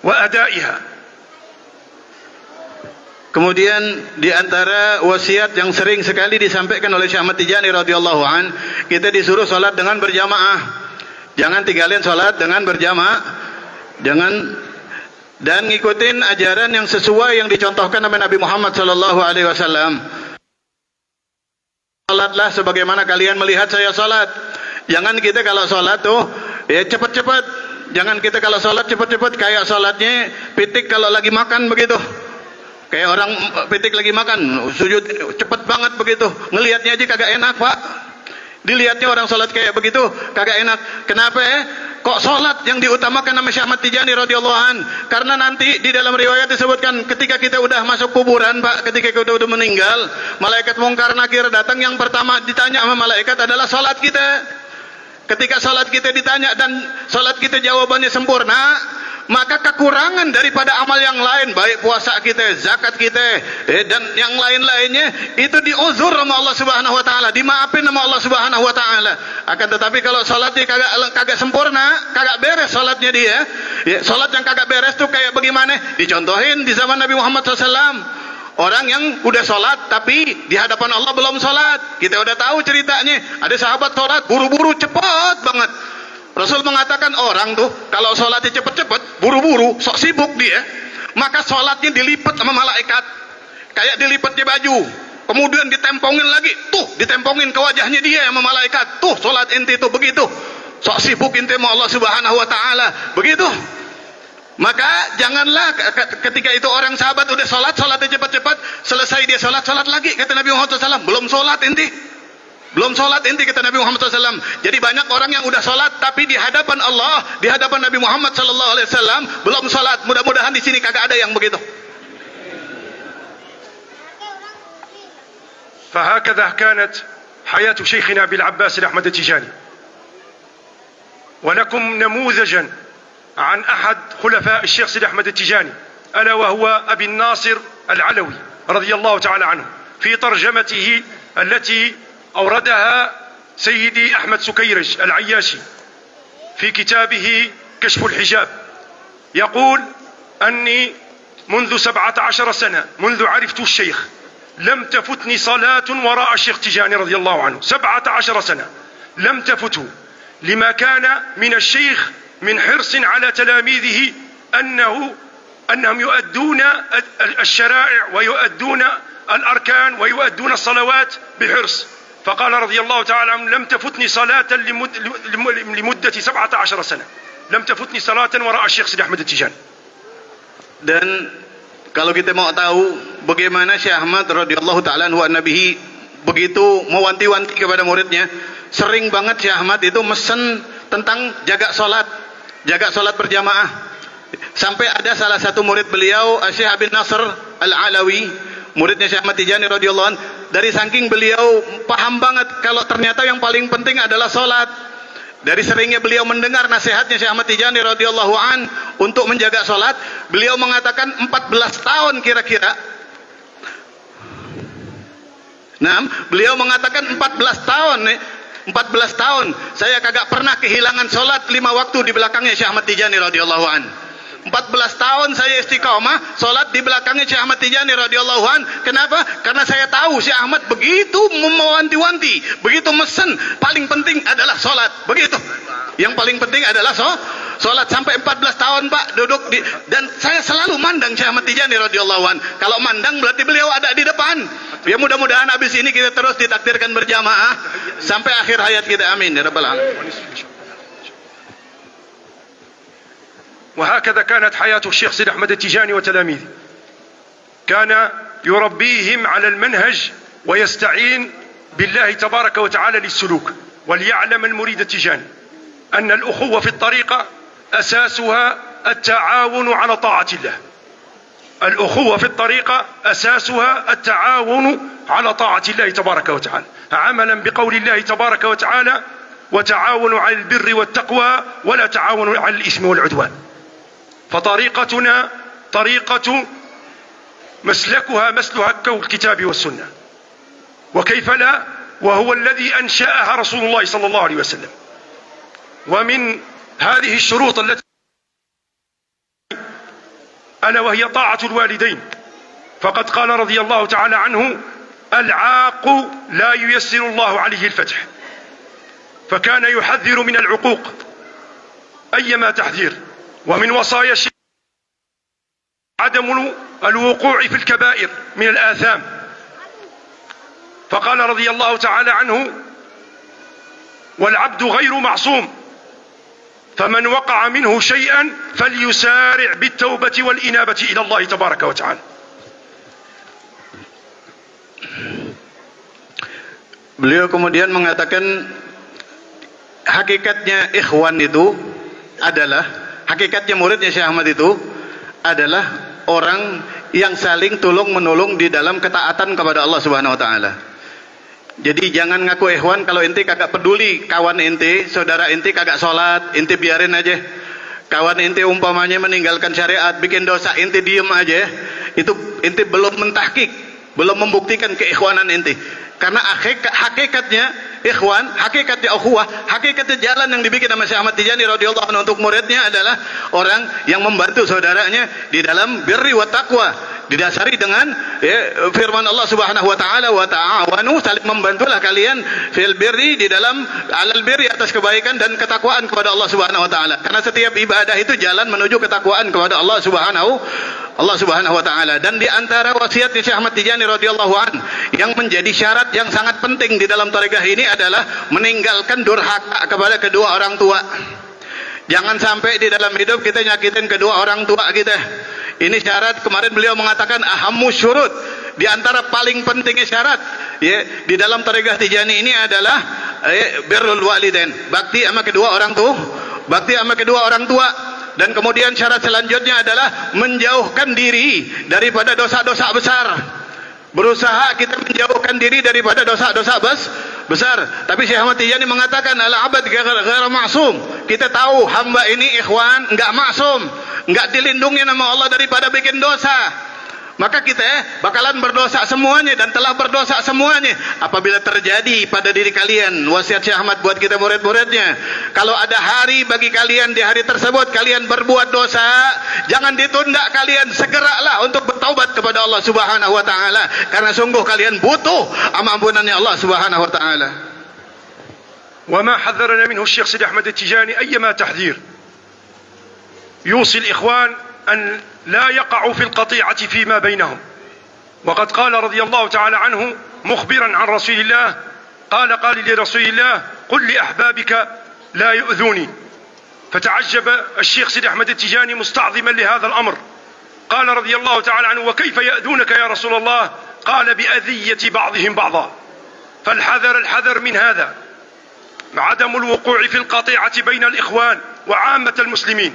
وأدائها. Kemudian di antara wasiat yang sering sekali disampaikan oleh Syekh Ahmad Tijani radhiyallahu an, kita disuruh salat dengan berjamaah. Jangan tinggalin sholat dengan berjamaah. Dan ngikutin ajaran yang sesuai yang dicontohkan oleh Nabi Muhammad sallallahu alaihi wasallam. Salatlah sebagaimana kalian melihat saya salat. Jangan kita kalau salat tuh ya cepat-cepat. Jangan kita kalau salat cepat-cepat kayak salatnya pitik kalau lagi makan begitu. Kayak orang pitik lagi makan, sujud cepat banget begitu. Ngelihatnya aja kagak enak, Pak. Dilihatnya orang salat kayak begitu kagak enak. Kenapa ya? Kok salat yang diutamakan nama Syekh Ahmad Tijani radhiyallahu an? Karena nanti di dalam riwayat disebutkan ketika kita udah masuk kuburan, Pak, ketika kita udah meninggal, malaikat mungkar nakir datang, yang pertama ditanya sama malaikat adalah salat kita. Ketika salat kita ditanya dan salat kita jawabannya sempurna, maka kekurangan daripada amal yang lain, baik puasa kita, zakat kita, dan yang lain-lainnya itu diuzur sama Allah Subhanahu wa taala, dimaafin sama Allah Subhanahu wa taala. Akan tetapi kalau salatnya kagak sempurna, kagak beres salatnya dia. Ya, salat yang kagak beres tuh kayak bagaimana? Dicontohin di zaman Nabi Muhammad SAW. Orang yang udah sholat tapi di hadapan Allah belum sholat. Kita udah tahu ceritanya. Ada sahabat sholat buru-buru cepat banget. Rasul mengatakan orang tuh kalau sholatnya cepet-cepet, buru-buru, sok sibuk dia, maka sholatnya dilipat sama malaikat. Kayak dilipatnya baju. Kemudian ditempongin lagi. Tuh ditempongin ke wajahnya dia sama malaikat. Tuh sholat inti tuh begitu. Sok sibuk inti sama Allah Subhanahu wa taala. Begitu. Maka janganlah ketika itu orang sahabat udah sholatnya cepat-cepat, selesai dia sholat lagi, kata Nabi Muhammad SAW, belum sholat inti kata Nabi Muhammad SAW. Jadi banyak orang yang udah sholat tapi di hadapan Allah, di hadapan Nabi Muhammad SAW belum sholat. Mudah-mudahan di sini kagak ada yang begitu. فهكذا كانت حياة شيخنا أبي العباس أحمد التجاني. ولكم نموذجا عن أحد خلفاء الشيخ سيد أحمد التجاني، ألا وهو أبي الناصر العلوي رضي الله تعالى عنه، في ترجمته التي أوردها سيدي أحمد سكيرج العياشي في كتابه كشف الحجاب، يقول أني منذ 17 سنة منذ عرفت الشيخ لم تفتني صلاة وراء الشيخ تجاني رضي الله عنه. 17 سنة لم تفته، لما كان من الشيخ من حرص على تلاميذه أنهم يؤدون الشرائع ويؤدون الأركان ويؤدون الصلوات بحرص. فقال رضي الله تعالى عنه لم تفتني صلاة لمدة 17 سنة، لم تفتني صلاة وراء الشيخ سيد أحمد التجاني. Dan kalau kita mau tahu bagaimana Syekh Ahmad radhiyallahu taala anhu an-nabihi begitu mewanti-wanti kepada muridnya, sering banget Syekh Ahmad itu mesen tentang jaga salat berjamaah. Sampai ada salah satu murid beliau, Syekh Abi Nasr Al-Alawi, muridnya Syekh Ahmad Tijani radhiyallahu anhu, dari saking beliau paham banget kalau ternyata yang paling penting adalah salat. Dari seringnya beliau mendengar nasihatnya Syekh Ahmad Tijani radhiyallahu an untuk menjaga salat, beliau mengatakan 14 tahun kira-kira. Nah, beliau mengatakan 14 tahun saya kagak pernah kehilangan salat 5 waktu di belakangnya Syekh Ahmad Tijani radhiyallahu an. 14 tahun saya istiqamah salat di belakangnya Syekh Ahmad Tijani radhiyallahu an. Kenapa? Karena saya tahu Syekh Ahmad begitu mewanti-wanti, begitu mesen, paling penting adalah salat. Begitu. Yang paling penting adalah salat. Sampai 14 tahun Pak duduk di, dan saya selalu mandang Syekh Ahmad Tijani radhiyallahu an. Kalau mandang berarti beliau ada di depan. Ya mudah-mudahan habis ini kita terus ditakdirkan berjamaah sampai akhir hayat kita. Amin ya rabbal alamin. وهكذا كانت حياة الشيخ سيد أحمد التجاني وتلاميذه، كان يربيهم على المنهج ويستعين بالله تبارك وتعالى للسلوك. وليعلم المريد التجاني أن الأخوة في الطريقة أساسها التعاون على طاعة الله. الأخوة في الطريقة أساسها التعاون على طاعة الله تبارك وتعالى، عملا بقول الله تبارك وتعالى وتعاونوا على البر والتقوى ولا تعاونوا على الإثم والعدوان. فطريقتنا طريقة مسلكها مسلك الكتاب والسنة، وكيف لا وهو الذي أنشأها رسول الله صلى الله عليه وسلم. ومن هذه الشروط التي ألا وهي طاعة الوالدين، فقد قال رضي الله تعالى عنه العاق لا ييسر الله عليه الفتح، فكان يحذر من العقوق أيما تحذير. ومن وصايا الشيخ عدم الوقوع في الكبائر من الآثام، فقال رضي الله تعالى عنه: والعبد غير معصوم، فمن وقع منه شيئا فليسارع بالتوبة والإنابة إلى الله تبارك وتعالى. Beliau kemudian mengatakan hakikatnya ikhwan itu adalah, hakikatnya muridnya Syekh Ahmad itu adalah orang yang saling tolong menolong di dalam ketaatan kepada Allah Subhanahu wa taala. Jadi jangan ngaku ikhwan kalau ente kagak peduli kawan ente, saudara ente kagak sholat, ente biarin aja. Kawan ente umpamanya meninggalkan syariat, bikin dosa, ente diem aja. Itu ente belum mentahkik, belum membuktikan keikhwanan ente. Karena hakikatnya ikhwan, hakikatnya ukhuwah, hakikatnya jalan yang dibikin sama Syekh Ahmad Tijani radhiyallahu anhu untuk muridnya adalah orang yang membantu saudaranya di dalam birri wa taqwa, didasari dengan firman Allah Subhanahu wa taala, wa ta'awanu, saling membantulah kalian fil birri, di dalam alal birri, atas kebaikan dan ketakwaan kepada Allah Subhanahu wa taala. Karena setiap ibadah itu jalan menuju ketakwaan kepada Allah Subhanahu wa taala. Dan di antara wasiat Syekh Ahmad Tijani radhiyallahu an yang menjadi syarat yang sangat penting di dalam tarekat ini adalah meninggalkan durhaka kepada kedua orang tua. Jangan sampai di dalam hidup kita nyakitin kedua orang tua kita. Ini syarat, kemarin beliau mengatakan ahammu syurut, di antara paling pentingnya syarat di dalam tarekat Tijani ini adalah birrul walidain, bakti sama kedua orang tua. Dan kemudian syarat selanjutnya adalah menjauhkan diri daripada dosa-dosa besar. Berusaha kita menjauhkan diri daripada dosa-dosa besar. Tapi Syekh Ahmad Tijani mengatakan al-abad ghairu ma'sum. Kita tahu hamba ini ikhwan enggak maksum, enggak dilindungi nama Allah daripada bikin dosa. Maka kita bakalan berdosa semuanya dan telah berdosa semuanya apabila terjadi pada diri kalian. Wasiat Syekh Ahmad buat kita murid-muridnya, kalau ada hari bagi kalian, di hari tersebut kalian berbuat dosa, jangan ditunda, kalian segeralah untuk bertaubat kepada Allah Subhanahu wa taala, karena sungguh kalian butuh ampunannya Allah Subhanahu wa taala. وما حذرنا منه الشيخ سيد أحمد التجاني أيما تحذير، يوصي الإخوان أن لا يقعوا في القطيعة فيما بينهم. وقد قال رضي الله تعالى عنه مخبرا عن رسول الله، قال لرسول الله: قل لأحبابك لا يؤذوني. فتعجب الشيخ سيد أحمد التجاني مستعظما لهذا الأمر، قال رضي الله تعالى عنه: وكيف يأذونك يا رسول الله؟ قال: بأذية بعضهم بعضا. فالحذر من هذا، عدم الوقوع في القطيعة بين الإخوان وعامة المسلمين.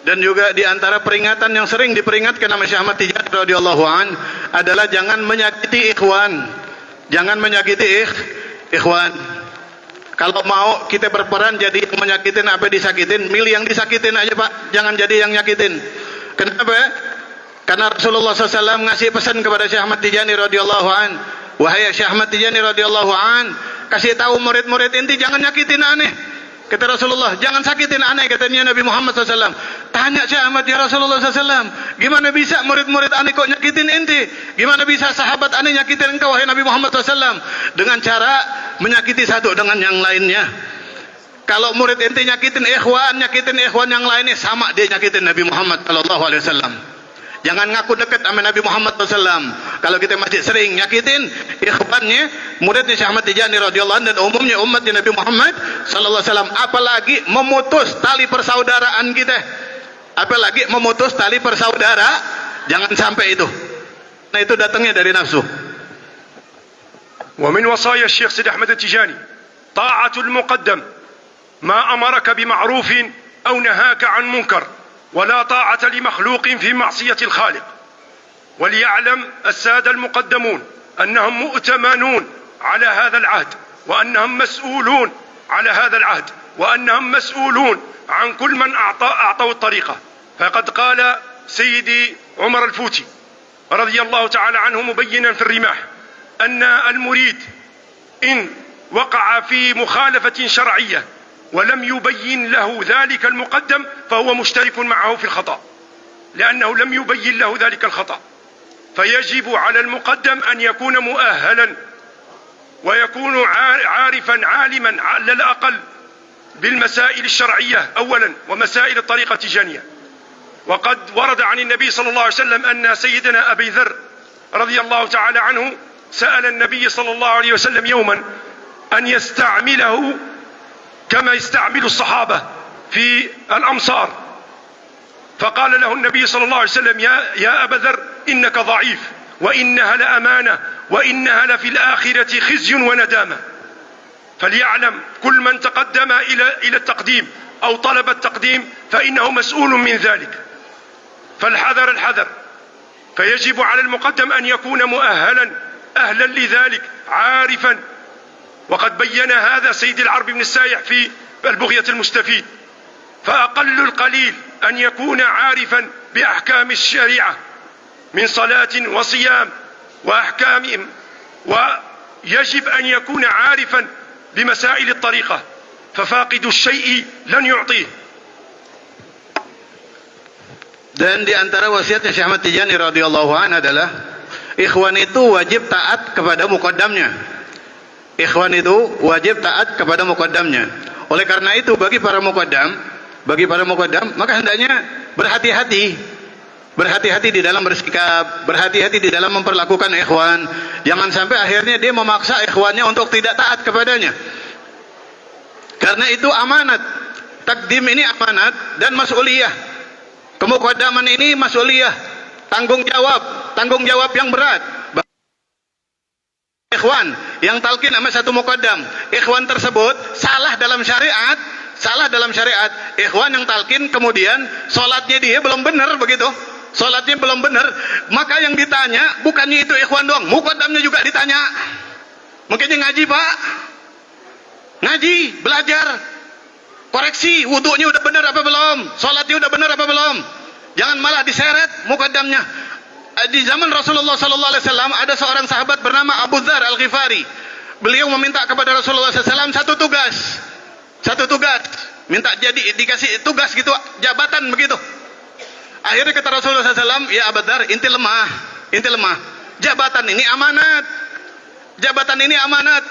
Dan juga di antara peringatan yang sering diperingatkan sama Syekh Ahmad Tijani radhiyallahu an adalah jangan menyakiti ikhwan. Jangan menyakiti ikhwan. Kalau mau kita berperan jadi yang menyakitin apa disakitin, milih yang disakitin aja Pak, jangan jadi yang nyakitin. Kenapa? Karena Rasulullah SAW ngasih pesan kepada Syekh Ahmad Tijani radhiyallahu an, wahai Syekh Ahmad Tijani radhiyallahu an, kasih tahu murid-murid inti jangan nyakitin aneh. Kata Rasulullah, jangan sakitin aneh, katanya Nabi Muhammad SAW. Tanya Syekh Ahmad, ya Rasulullah SAW, gimana bisa murid-murid aneh kok nyakitin ente? Gimana bisa sahabat aneh nyakitin engkau, wahai Nabi Muhammad SAW? Dengan cara menyakiti satu dengan yang lainnya. Kalau murid ente nyakitin ikhwan yang lainnya, sama dia nyakitin Nabi Muhammad SAW. Jangan ngaku dekat sama Nabi Muhammad SAW. Kalau kita masih sering nyakitin ikhwannya, muridnya Syekh Ahmad Tijani radhiyallahu anhu dan umumnya umatnya Nabi Muhammad sallallahu alaihi wasallam, apalagi memutus tali persaudaraan kita. Apalagi memutus tali persaudara, jangan sampai itu. Nah, itu datangnya dari nafsu. ومن وصايا الشيخ سيد أحمد التجاني طاعة المقدم، ما أمرك بمعروف أو نهاك عن منكر، ولا طاعة لمخلوق في معصية الخالق. وليعلم السادة المقدمون أنهم مؤتمنون على هذا العهد، وأنهم مسؤولون على هذا العهد، وأنهم مسؤولون عن كل من أعطوا الطريقة. فقد قال سيدي عمر الفوتي رضي الله تعالى عنه مبينا في الرماح أن المريد إن وقع في مخالفة شرعية ولم يبين له ذلك المقدم فهو مشترك معه في الخطأ، لأنه لم يبين له ذلك الخطأ. فيجب على المقدم أن يكون مؤهلا ويكون عارفا عالما على الأقل بالمسائل الشرعية أولا ومسائل الطريقة التيجانية. وقد ورد عن النبي صلى الله عليه وسلم أن سيدنا أبي ذر رضي الله تعالى عنه سأل النبي صلى الله عليه وسلم يوما أن يستعمله كما يستعمل الصحابة في الأمصار، فقال له النبي صلى الله عليه وسلم: يا أبا ذر إنك ضعيف، وإنها لأمانة، وإنها لفي الآخرة خزي وندامة. فليعلم كل من تقدم إلى التقديم أو طلب التقديم فإنه مسؤول من ذلك، فالحذر الحذر. فيجب على المقدم أن يكون مؤهلا أهلا لذلك عارفا، وقد بين هذا سيد العرب بن السايح في البغية المستفيد. فأقل القليل أن يكون عارفا بأحكام الشريعة من صلاة وصيام وأحكامهم، ويجب أن يكون عارفا بمسائل الطريقة، ففاقد الشيء لن يعطيه. Dan di antara wasiatnya Syekh Ahmad Tijani radhiyallahu anhu adalah ikhwan itu wajib taat kepada muqaddamnya. Ikhwan itu wajib taat kepada muqaddamnya. Oleh karena itu bagi para muqaddam maka hendaknya berhati-hati di dalam bersikap, berhati-hati di dalam memperlakukan ikhwan. Jangan sampai akhirnya dia memaksa ikhwannya untuk tidak taat kepadanya. Karena itu amanat. Takdim ini amanat dan mas'uliyah. Kemuqaddaman ini mas'uliyah, tanggung jawab yang berat. Ikhwan yang talqin sama satu muqaddam, ikhwan tersebut salah dalam syariat, ikhwan yang talqin kemudian sholatnya dia belum benar begitu, sholatnya belum benar, maka yang ditanya bukannya itu ikhwan doang, muqaddamnya juga ditanya. Mungkinnya ngaji pak, ngaji, belajar, koreksi, wudunya udah benar apa belum, sholatnya udah benar apa belum. Jangan malah diseret muqaddamnya. Di zaman Rasulullah sallallahu alaihi wasallam ada seorang sahabat bernama Abu Dzar Al-Ghifari. Beliau meminta kepada Rasulullah SAW satu tugas, minta jadi dikasih tugas gitu, jabatan begitu. Akhirnya kata Rasulullah SAW, ya Abu Dzar, inti lemah. Jabatan ini amanat.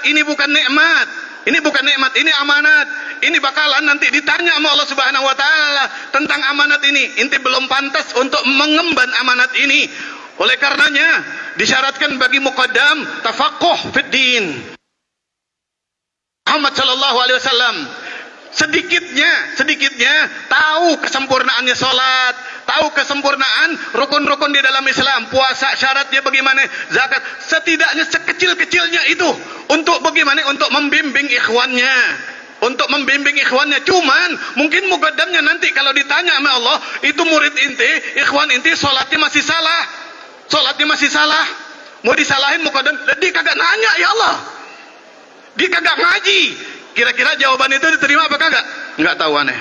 Ini bukan nikmat. Ini amanat. Ini bakalan nanti ditanya sama Allah Subhanahu wa taala tentang amanat ini. Inti belum pantas untuk mengemban amanat ini. Oleh karenanya disyaratkan bagi muqaddam tafaqquh fid din. Muhammad sallallahu alaihi wasallam sedikitnya tahu kesempurnaannya salat, tahu kesempurnaan rukun-rukun di dalam Islam, puasa syaratnya bagaimana, zakat, setidaknya sekecil-kecilnya itu untuk bagaimana, untuk membimbing ikhwannya. Cuman mungkin muqaddamnya nanti kalau ditanya sama Allah, itu murid inti, ikhwan inti salatnya masih salah. Mau disalahin muqaddam, dia kagak nanya ya Allah. Dia kagak ngaji. Kira-kira jawaban itu diterima apa kagak? Enggak tahu aneh.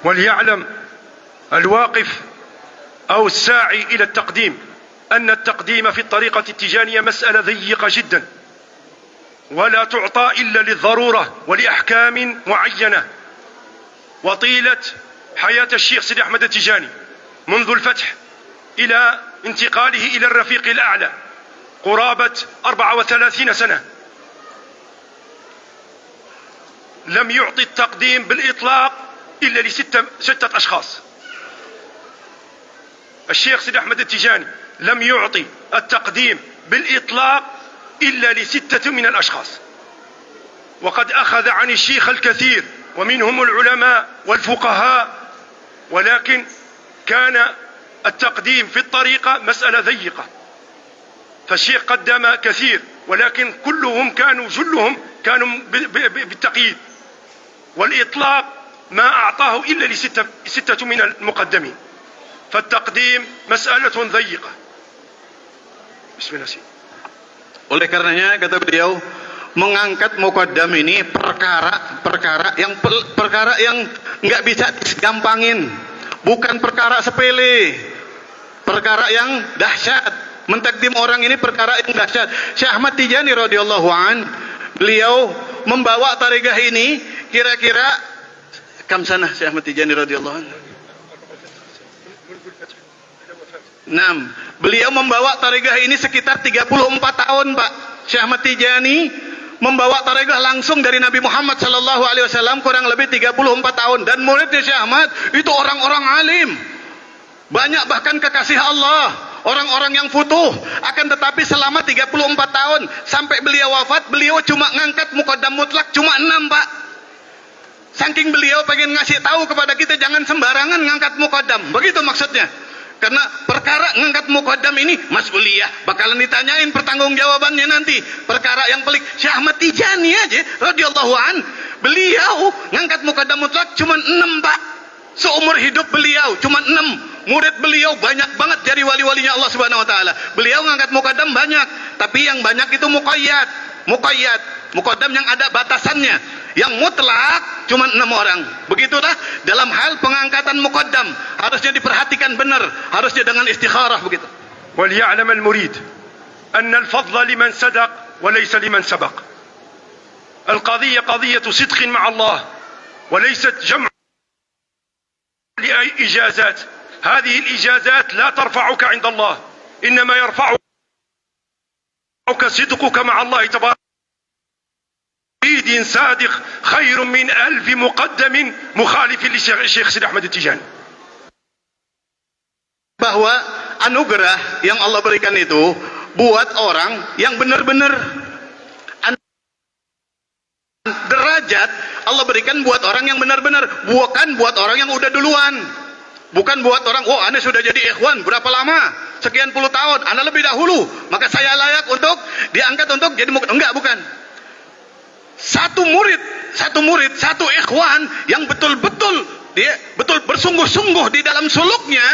وليعلم الواقف أو الساعي إلى التقديم أن التقديم في الطريقة التيجانية مسألة ضيقة جدا، ولا تعطى إلا للضرورة ولأحكام معينة. وطيلة حياة الشيخ سيدي أحمد التيجاني منذ الفتح إلى انتقاله إلى الرفيق الأعلى قرابة 34 سنة لم يعطي التقديم بالإطلاق إلا لستة أشخاص. الشيخ سيدي أحمد التيجاني لم يعطي التقديم بالإطلاق إلا ل6 من الأشخاص، وقد أخذ عن الشيخ الكثير ومنهم العلماء والفقهاء، ولكن كان التقديم في الطريقة مسألة ضيقة. فالشيخ قدم كثير، ولكن جلهم كانوا بالتقييد، والإطلاق ما أعطاه إلا ل6 من المقدمين. فالتقديم مسألة ضيقة. بسم الله سيدي. Oleh karenanya kata beliau, mengangkat muqaddam ini perkara yang nggak bisa digampangin, bukan perkara sepele, perkara yang dahsyat. Mentakdim orang ini perkara yang dahsyat. Syekh Ahmad Tijani radhiyallahu an, beliau membawa tarekat ini kira-kira kam sana Syekh Ahmad Tijani radhiyallahu an. 6. Beliau membawa tarekat ini sekitar 34 tahun, Pak. Syekh Ahmad Tijani membawa tarekat langsung dari Nabi Muhammad sallallahu alaihi wasallam kurang lebih 34 tahun, dan muridnya Syekh Ahmad itu orang-orang alim. Banyak bahkan kekasih Allah, orang-orang yang futuh. Akan tetapi selama 34 tahun sampai beliau wafat, beliau cuma ngangkat muqaddam mutlak cuma 6, Pak. Saking beliau pengen ngasih tahu kepada kita jangan sembarangan ngangkat muqaddam. Begitu maksudnya. Karena perkara ngangkat muqaddam ini mas'uliyah, bakalan ditanyain pertanggungjawabannya nanti. Perkara yang pelik, Syekh Ahmad Tijani aja radhiyallahu an, beliau ngangkat muqaddam mutlak cuma 6, Pak. Seumur hidup beliau cuma 6. Murid beliau banyak banget dari wali-walinya Allah Subhanahu wa taala. Beliau ngangkat muqaddam banyak, tapi yang banyak itu muqayyad. Muqaddam yang ada batasannya. Yang mutlak cuma 6 orang. Begitulah dalam hal pengangkatan muqaddam, harusnya diperhatikan benar, harusnya dengan istikharah begitu. وليعلم المريد أن الفضل لمن صدق وليس لمن سبق. القضية قضية صدق مع الله وليست جمع لإجازات. هذه الإجازات لا ترفعك عند الله، إنما يرفعك صدقك مع الله تبارك. مريد صادق خير من 1000 مقدم مخالف للشيخ سيد أحمد التجاني. Bahwa anugerah yang Allah berikan itu buat orang yang benar-benar, derajat Allah berikan buat orang yang benar-benar, bukan buat orang yang udah duluan. Bukan buat orang, oh Anda sudah jadi ikhwan berapa lama? Sekian puluh tahun, Anda lebih dahulu, maka saya layak untuk diangkat untuk jadi muqaddam. Enggak, bukan. Satu murid, satu ikhwan yang betul-betul dia betul bersungguh-sungguh di dalam suluknya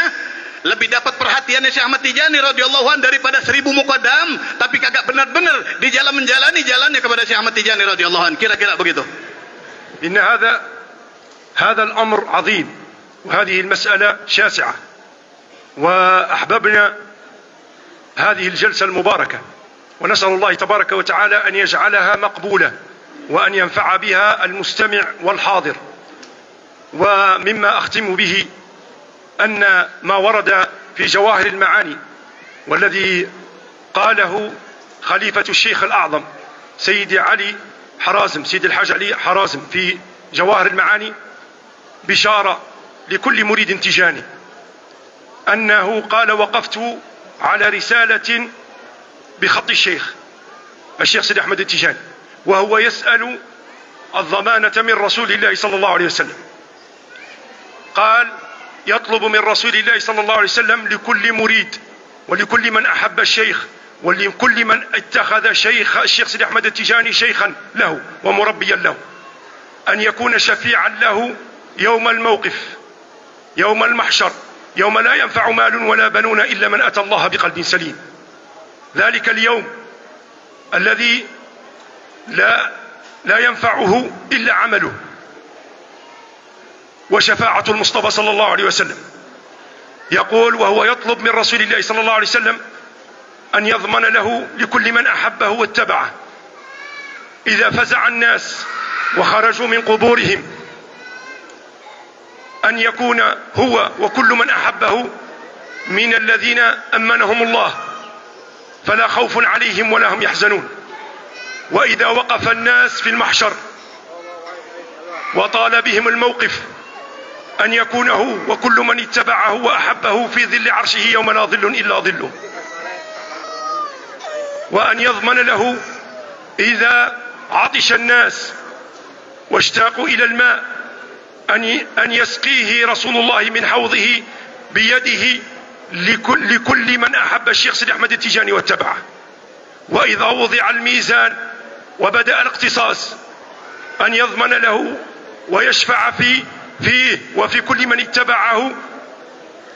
lebih dapat perhatiannya Syekh Ahmad Tijani radhiyallahu an daripada 1000 muqaddam tapi kagak benar-benar di jalan menjalani jalannya kepada Syekh Ahmad Tijani radhiyallahu an. Kira-kira begitu. إن هذا الأمر عظيم وهذه المسألة شاسعة، وأحببنا هذه الجلسة المباركة، ونسأل الله تبارك وتعالى أن يجعلها مقبولة وأن ينفع بها المستمع والحاضر. ومما أختم به أن ما ورد في جواهر المعاني والذي قاله خليفة الشيخ الأعظم سيد علي حرازم، سيد الحاج علي حرازم في جواهر المعاني بشارة لكل مريد تجاني، أنه قال: وقفت على رسالة بخط الشيخ سيد أحمد التجاني وهو يسأل الضمانة من رسول الله صلى الله عليه وسلم. قال: يطلب من رسول الله صلى الله عليه وسلم لكل مريد ولكل من أحب الشيخ ولكل من اتخذ الشيخ سيد أحمد التجاني شيخا له ومربيا له أن يكون شفيعا له يوم الموقف، يوم المحشر، يوم لا ينفع مال ولا بنون إلا من أتى الله بقلب سليم. ذلك اليوم الذي لا ينفعه إلا عمله وشفاعة المصطفى صلى الله عليه وسلم. يقول وهو يطلب من رسول الله صلى الله عليه وسلم أن يضمن له لكل من أحبه واتبعه إذا فزع الناس وخرجوا من قبورهم أن يكون هو وكل من أحبه من الذين أمنهم الله فلا خوف عليهم ولا هم يحزنون. وإذا وقف الناس في المحشر وطال بهم الموقف أن يكون هو وكل من اتبعه وأحبه في ظل عرشه يوم لا ظل إلا ظله، وأن يضمن له إذا عطش الناس واشتاقوا إلى الماء أن يسقيه رسول الله من حوضه بيده لكل من أحب الشيخ سيد أحمد التجاني واتبعه. وإذا وضع الميزان وبدأ الاقتصاص أن يضمن له ويشفع فيه وفي كل من اتبعه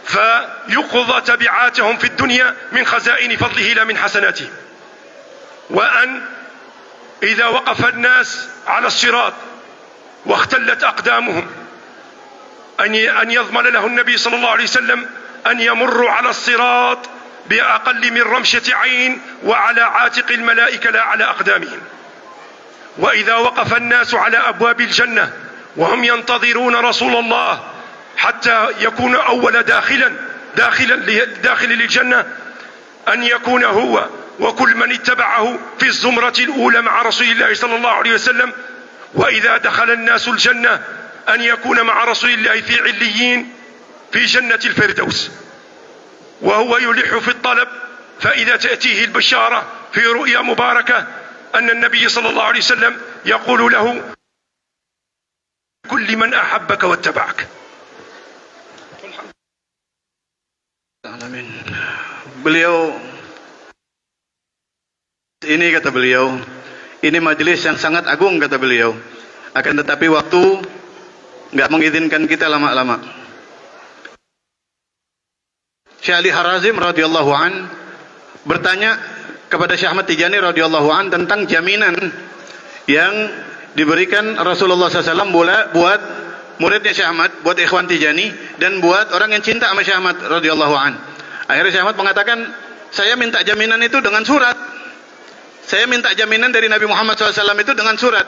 فيقضى تبعاتهم في الدنيا من خزائن فضله لا من حسناته. وأن إذا وقف الناس على الصراط واختلت أقدامهم أن يضمن له النبي صلى الله عليه وسلم أن يمروا على الصراط بأقل من رمشة عين وعلى عاتق الملائكة لا على أقدامهم. وإذا وقف الناس على أبواب الجنة وهم ينتظرون رسول الله حتى يكون أول داخل للجنة أن يكون هو وكل من اتبعه في الزمرة الأولى مع رسول الله صلى الله عليه وسلم. وإذا دخل الناس الجنة أن يكون مع رسول الله في عليين في جنة الفردوس، وهو يلح في الطلب، فإذا تأتيه البشارة في رؤيا مباركة أن النبي صلى الله عليه وسلم يقول له: كل من أحبك واتبعك. Beliau ini, kata beliau, ini majelis yang sangat agung, kata beliau. Akan tetapi waktu nggak mengizinkan kita lama-lama. Syekh Ali Harazim radhiyallahu an bertanya kepada Syekh Ahmad Tijani radhiyallahu an tentang jaminan yang diberikan Rasulullah SAW buat muridnya Syekh Ahmad, buat ikhwan Tijani, dan buat orang yang cinta sama Syekh Ahmad radhiyallahu an. Akhirnya Syekh Ahmad mengatakan, saya minta jaminan itu dengan surat. Saya minta jaminan dari Nabi Muhammad SAW itu dengan surat.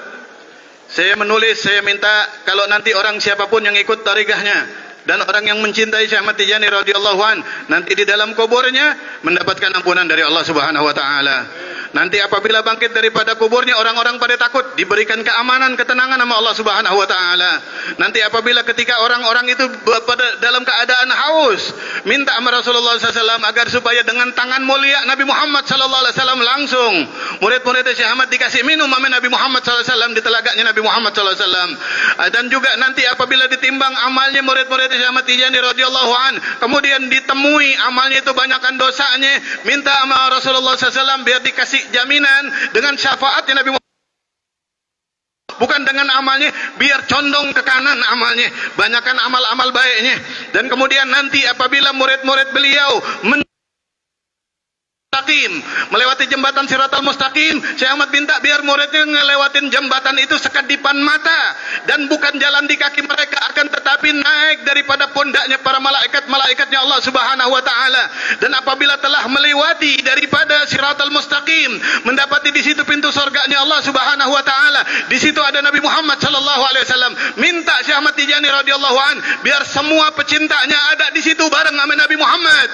Saya menulis, saya minta kalau nanti orang siapapun yang ikut tarikahnya dan orang yang mencintai Syekh Ahmad Tijani radhiyallahu an, nanti di dalam kuburnya mendapatkan ampunan dari Allah Subhanahu wa taala. Nanti apabila bangkit daripada kuburnya, orang-orang pada takut, diberikan keamanan, ketenangan sama Allah Subhanahu wa taala. Nanti apabila ketika orang-orang itu pada dalam keadaan haus, minta sama Rasulullah SAW agar supaya dengan tangan mulia Nabi Muhammad SAW langsung murid-murid Syekh Ahmad dikasih minum sama Nabi Muhammad SAW di telaganya Nabi Muhammad SAW. Dan juga nanti apabila ditimbang amalnya murid-murid Syekh Ahmad Tijani radhiyallahu an, kemudian ditemui amalnya itu banyakkan dosanya, minta sama Rasulullah SAW biar dikasih jaminan dengan syafaatnya Nabi Muhammad, bukan dengan amalnya, biar condong ke kanan amalnya, banyakkan amal-amal baiknya. Dan kemudian nanti apabila murid-murid beliau melewati jembatan Siratal Mustaqim, Syekh Ahmad minta biar muridnya ngelewatin jembatan itu sekedipan mata, dan bukan jalan di kaki mereka, akan tetapi naik daripada pundaknya para malaikat-malaikatnya Allah Subhanahu wa taala. Dan apabila telah melewati daripada Siratal Mustaqim, mendapati di situ pintu surganya Allah Subhanahu wa taala, di situ ada Nabi Muhammad sallallahu alaihi wasallam, minta Syekh Ahmad Tijani radhiyallahu an biar semua pecintanya ada di situ bareng sama Nabi Muhammad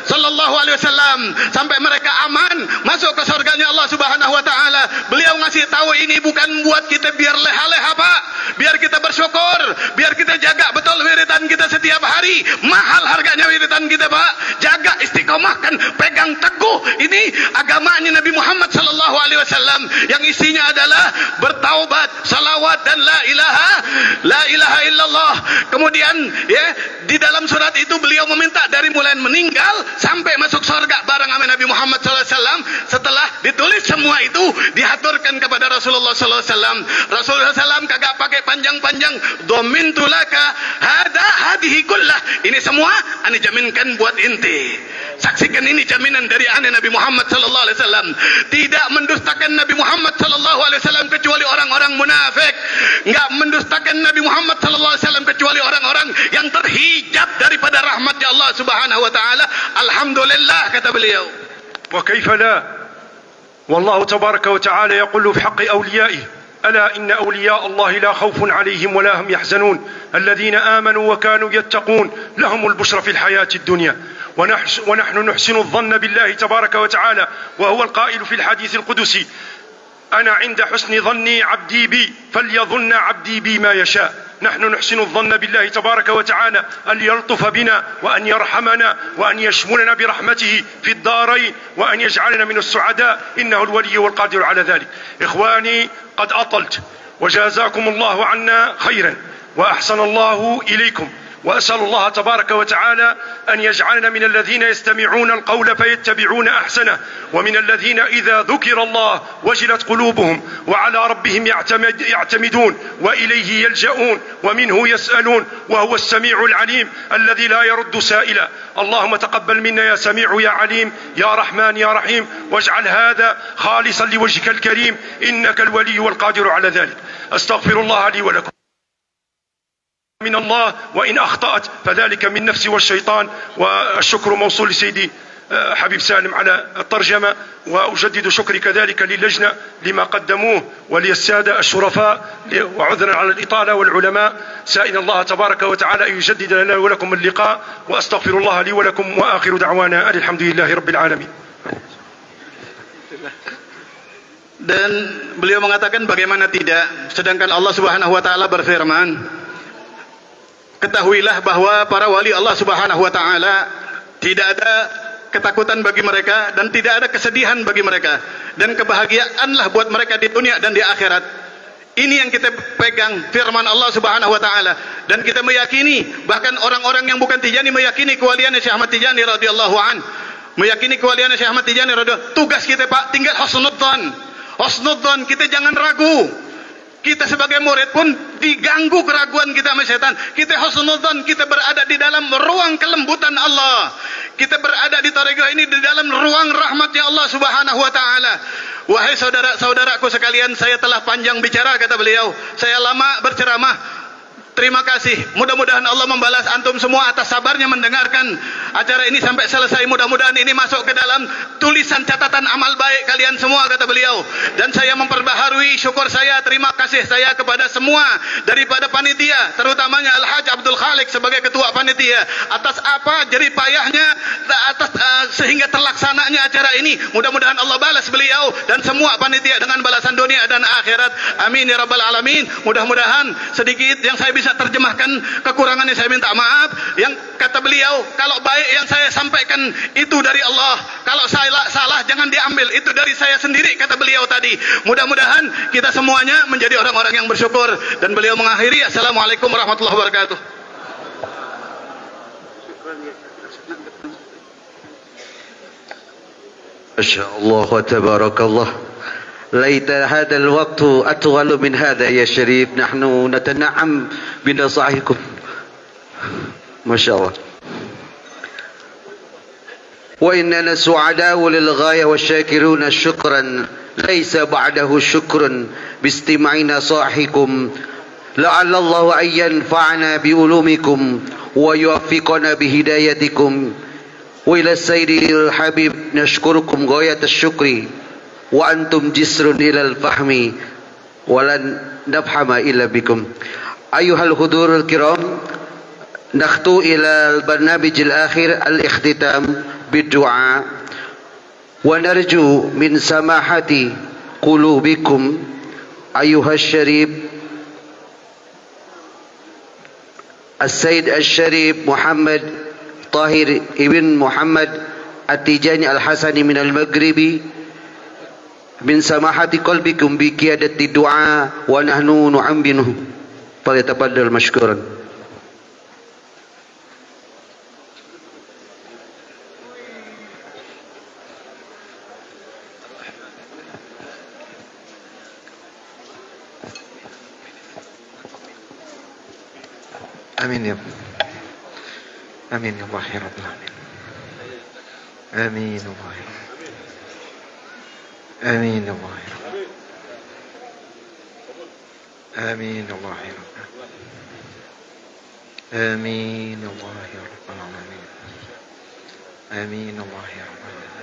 sallallahu alaihi wasallam sampai mereka aman masuk ke surganya Allah Subhanahu wa taala. Beliau ngasih tahu ini bukan buat kita biar leha-leha, Pak. Biar kita bersyukur, biar kita jaga betul wiridan kita setiap hari. Mahal harganya wiridan kita, Pak. Jaga, istiqomahkan, pegang teguh. Ini agamanya Nabi Muhammad sallallahu alaihi wasallam yang isinya adalah bertaubat, salawat, dan la ilaha illallah. Kemudian ya, di dalam surat itu beliau meminta dari mulai meninggal sampai masuk surga bareng sama Nabi Muhammad SAW. Setelah ditulis semua itu, dihaturkan kepada Rasulullah SAW. Rasulullah SAW kagak pakai panjang-panjang. Domintu laka hadihi kullah. Ini semua ane jaminkan buat inti. Saksikan ini jaminan dari ane Nabi Muhammad SAW. Tidak mendustakan Nabi Muhammad SAW kecuali orang-orang munafik. Enggak mendustakan Nabi Muhammad SAW kecuali orang-orang yang terhijab daripada rahmatnya Allah Subhanahu wa taala. Alhamdulillah, kata beliau. وكيف لا؟ والله تبارك وتعالى يقول في حق أوليائه: ألا إن أولياء الله لا خوف عليهم ولا هم يحزنون الذين آمنوا وكانوا يتقون لهم البشرى في الحياة الدنيا ونحن نحسن الظن بالله تبارك وتعالى، وهو القائل في الحديث القدسي: أنا عند حسن ظني عبدي بي فليظن عبدي بي ما يشاء. نحن نحسن الظن بالله تبارك وتعالى أن يلطف بنا وأن يرحمنا وأن يشملنا برحمته في الدارين وأن يجعلنا من السعداء، إنه الولي والقادر على ذلك. إخواني، قد أطلت وجازاكم الله عنا خيرا وأحسن الله إليكم، وأسأل الله تبارك وتعالى أن يجعلنا من الذين يستمعون القول فيتبعون أحسنه، ومن الذين إذا ذكر الله وجلت قلوبهم وعلى ربهم يعتمدون وإليه يلجؤون ومنه يسألون، وهو السميع العليم الذي لا يرد سائلا. اللهم تقبل منا يا سميع يا عليم يا رحمن يا رحيم، واجعل هذا خالصا لوجهك الكريم، إنك الولي والقادر على ذلك. أستغفر الله لي ولكم من الله، وإن أخطأت فذلك من نفسي والشيطان. والشكر موصول لسيدي حبيب سالم على الترجمة، وأجدد شكري كذلك للجنة لما قدموه وللسادة الشرفاء، وعذرا على الإطالة والعلماء، سائل الله تبارك وتعالى أن يجدد لنا ولكم اللقاء، وأستغفر الله لي ولكم، وآخر دعوانا الحمد لله رب العالمين. Dan beliau mengatakan bagaimana tidak, sedangkan Allah Subhanahu wa taala berfirman, ketahuilah bahwa para wali Allah Subhanahu wa taala tidak ada ketakutan bagi mereka dan tidak ada kesedihan bagi mereka, dan kebahagiaanlah buat mereka di dunia dan di akhirat. Ini yang kita pegang, firman Allah Subhanahu wa taala, dan kita meyakini, bahkan orang-orang yang bukan Tijani meyakini kewaliannya Syekh Ahmad Tijani radhiyallahu an, meyakini kewaliannya Syekh Ahmad Tijani radhiyallahu. Tugas kita Pak tinggal husnudzan. Husnudzan, kita jangan ragu. Kita sebagai murid pun diganggu keraguan kita sama setan. Kita husnudzan, kita berada di dalam ruang kelembutan Allah. Kita berada di tarekat ini di dalam ruang rahmatnya Allah Subhanahu wa taala. Wahai saudara-saudaraku sekalian, saya telah panjang bicara, kata beliau. Saya lama berceramah. Terima kasih. Mudah-mudahan Allah membalas antum semua atas sabarnya mendengarkan acara ini sampai selesai. Mudah-mudahan ini masuk ke dalam tulisan catatan amal baik kalian semua, kata beliau. Dan saya memperbaharui syukur saya, terima kasih saya kepada semua daripada panitia, terutamanya Al-Hajj Abdul Khalik sebagai ketua panitia, atas apa jerih payahnya, atas sehingga terlaksananya acara ini. Mudah-mudahan Allah balas beliau dan semua panitia dengan balasan dunia dan akhirat. Amin ya rabbal alamin. Mudah-mudahan sedikit yang saya bisa terjemahkan, kekurangannya saya minta maaf. Yang kata beliau, kalau baik yang saya sampaikan itu dari Allah, kalau salah jangan diambil, itu dari saya sendiri, kata beliau tadi. Mudah-mudahan kita semuanya menjadi orang-orang yang bersyukur. Dan beliau mengakhiri, assalamualaikum warahmatullahi wabarakatuh. Masyaallah wa tabarakallah. ليت هذا الوقت أطول من هذا يا شريف. نحن نتنعم بنصائحكم ما شاء الله. وإننا سعداء للغاية والشاكرون شكرا ليس بعده شكر باستماع نصائحكم. لعل الله أن ينفعنا بعلومكم ويوفقنا بهدايتكم. وإلى السيد الحبيب نشكركم غاية الشكر وأنتم جسر إلى الفهم ولن نفهم إلا بكم. أيها الحضور الكرام، نخطو إلى البرنامج الآخر الاختتام بالدعاء، ونرجو من سماحة قلوبكم أيها الشريف السيد الشريف محمد طاهر ابن محمد التيجاني الحسني من المغربي من سماحة قلبكم بقيادة الدعاء ونحن نعمله فليتفضل مشكورا. آمين يا آمين يا الله يا رب العالمين. آمين الله يا رب. آمين الله يا رب. آمين الله يا رب. آمين الله يا رب العالمين. آمين الله يا رب العالمين.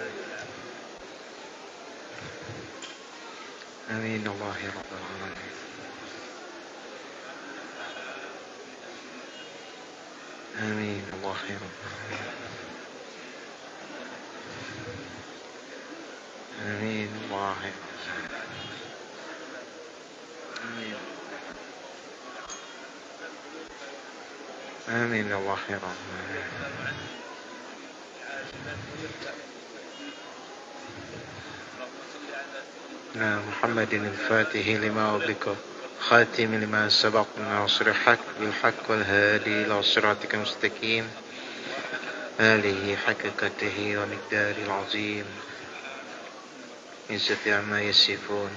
آمين الله يا رب العالمين. آمين الله يا رب العالمين. آمين الله يا رب العالمين. آمين الله يا رب العالمين. محمد الفاتح لما أغلق خاتم لما سبق ناصر الحق بالحق والهادي إلى صراطك المستقيم آله حقيقته ومقداره العظيم عزة عما يصفون.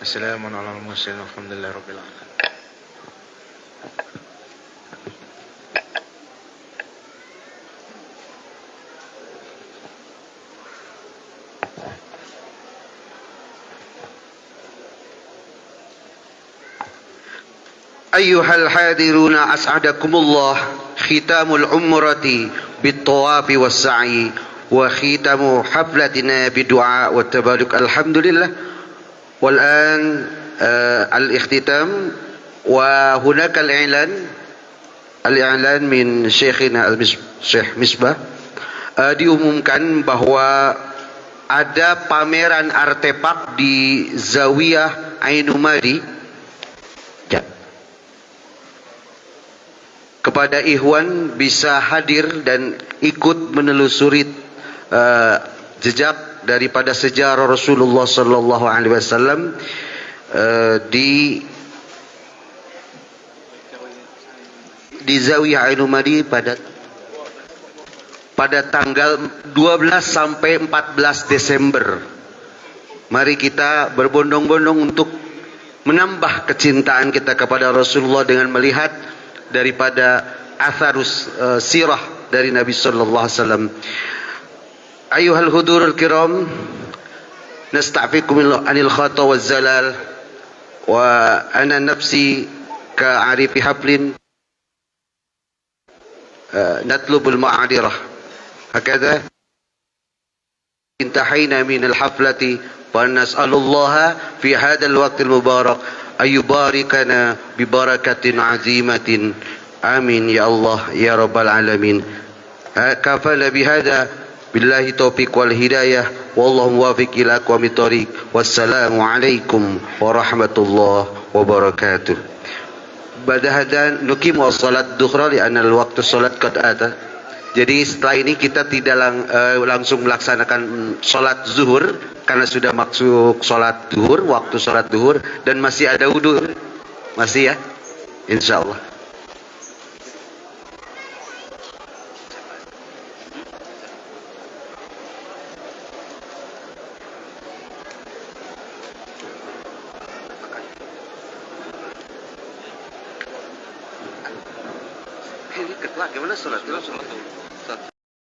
السلام على المرسلين والحمد لله رب العالمين. أيها الحاضرون أسعدكم الله. ختام العمرة بالطواف والسعي وختام حفلتنا بدعاء والتبارك. الحمد لله. والآن الاختتام، وهناك الإعلان من شيخنا الشيخ Misbah. Diumumkan bahwa ada pameran artefak di Zawiyah Ainumadi. Ya. Kepada ikhwan bisa hadir dan ikut menelusuri jejak daripada sejarah Rasulullah sallallahu alaihi wasallam di Zawiyah Ainumadi pada tanggal 12 sampai 14 Desember. Mari kita berbondong-bondong untuk menambah kecintaan kita kepada Rasulullah dengan melihat daripada atharus sirah dari Nabi sallallahu alaihi wasallam. Ayuhal hudurul kiram, nasta'fikum anil khata waz zalal wa ana nafsi ka'arifi hablin natlubul ma'adirah. Hakadha intahayna min al-haflati wa nas'alullaha fi hadzal waqtil mubarak ayubarikana bi barakatin azimatin. Amin ya Allah ya rabbal alamin. Kafala bihadza billahi taufiq wal hidayah wallahu muwaffiq ila aqwamit thoriq. Wassalamu alaikum warahmatullahi wabarakatuh. Ba'da hadzal nuqimu as-salat dhuhra li anna al-waqtu salat qad ata. Jadi setelah ini kita tidak langsung melaksanakan sholat zuhur karena sudah masuk sholat zuhur, waktu sholat zuhur, dan masih ada wudu, masih ya, insya Allah. Ini ketua gimana sholat?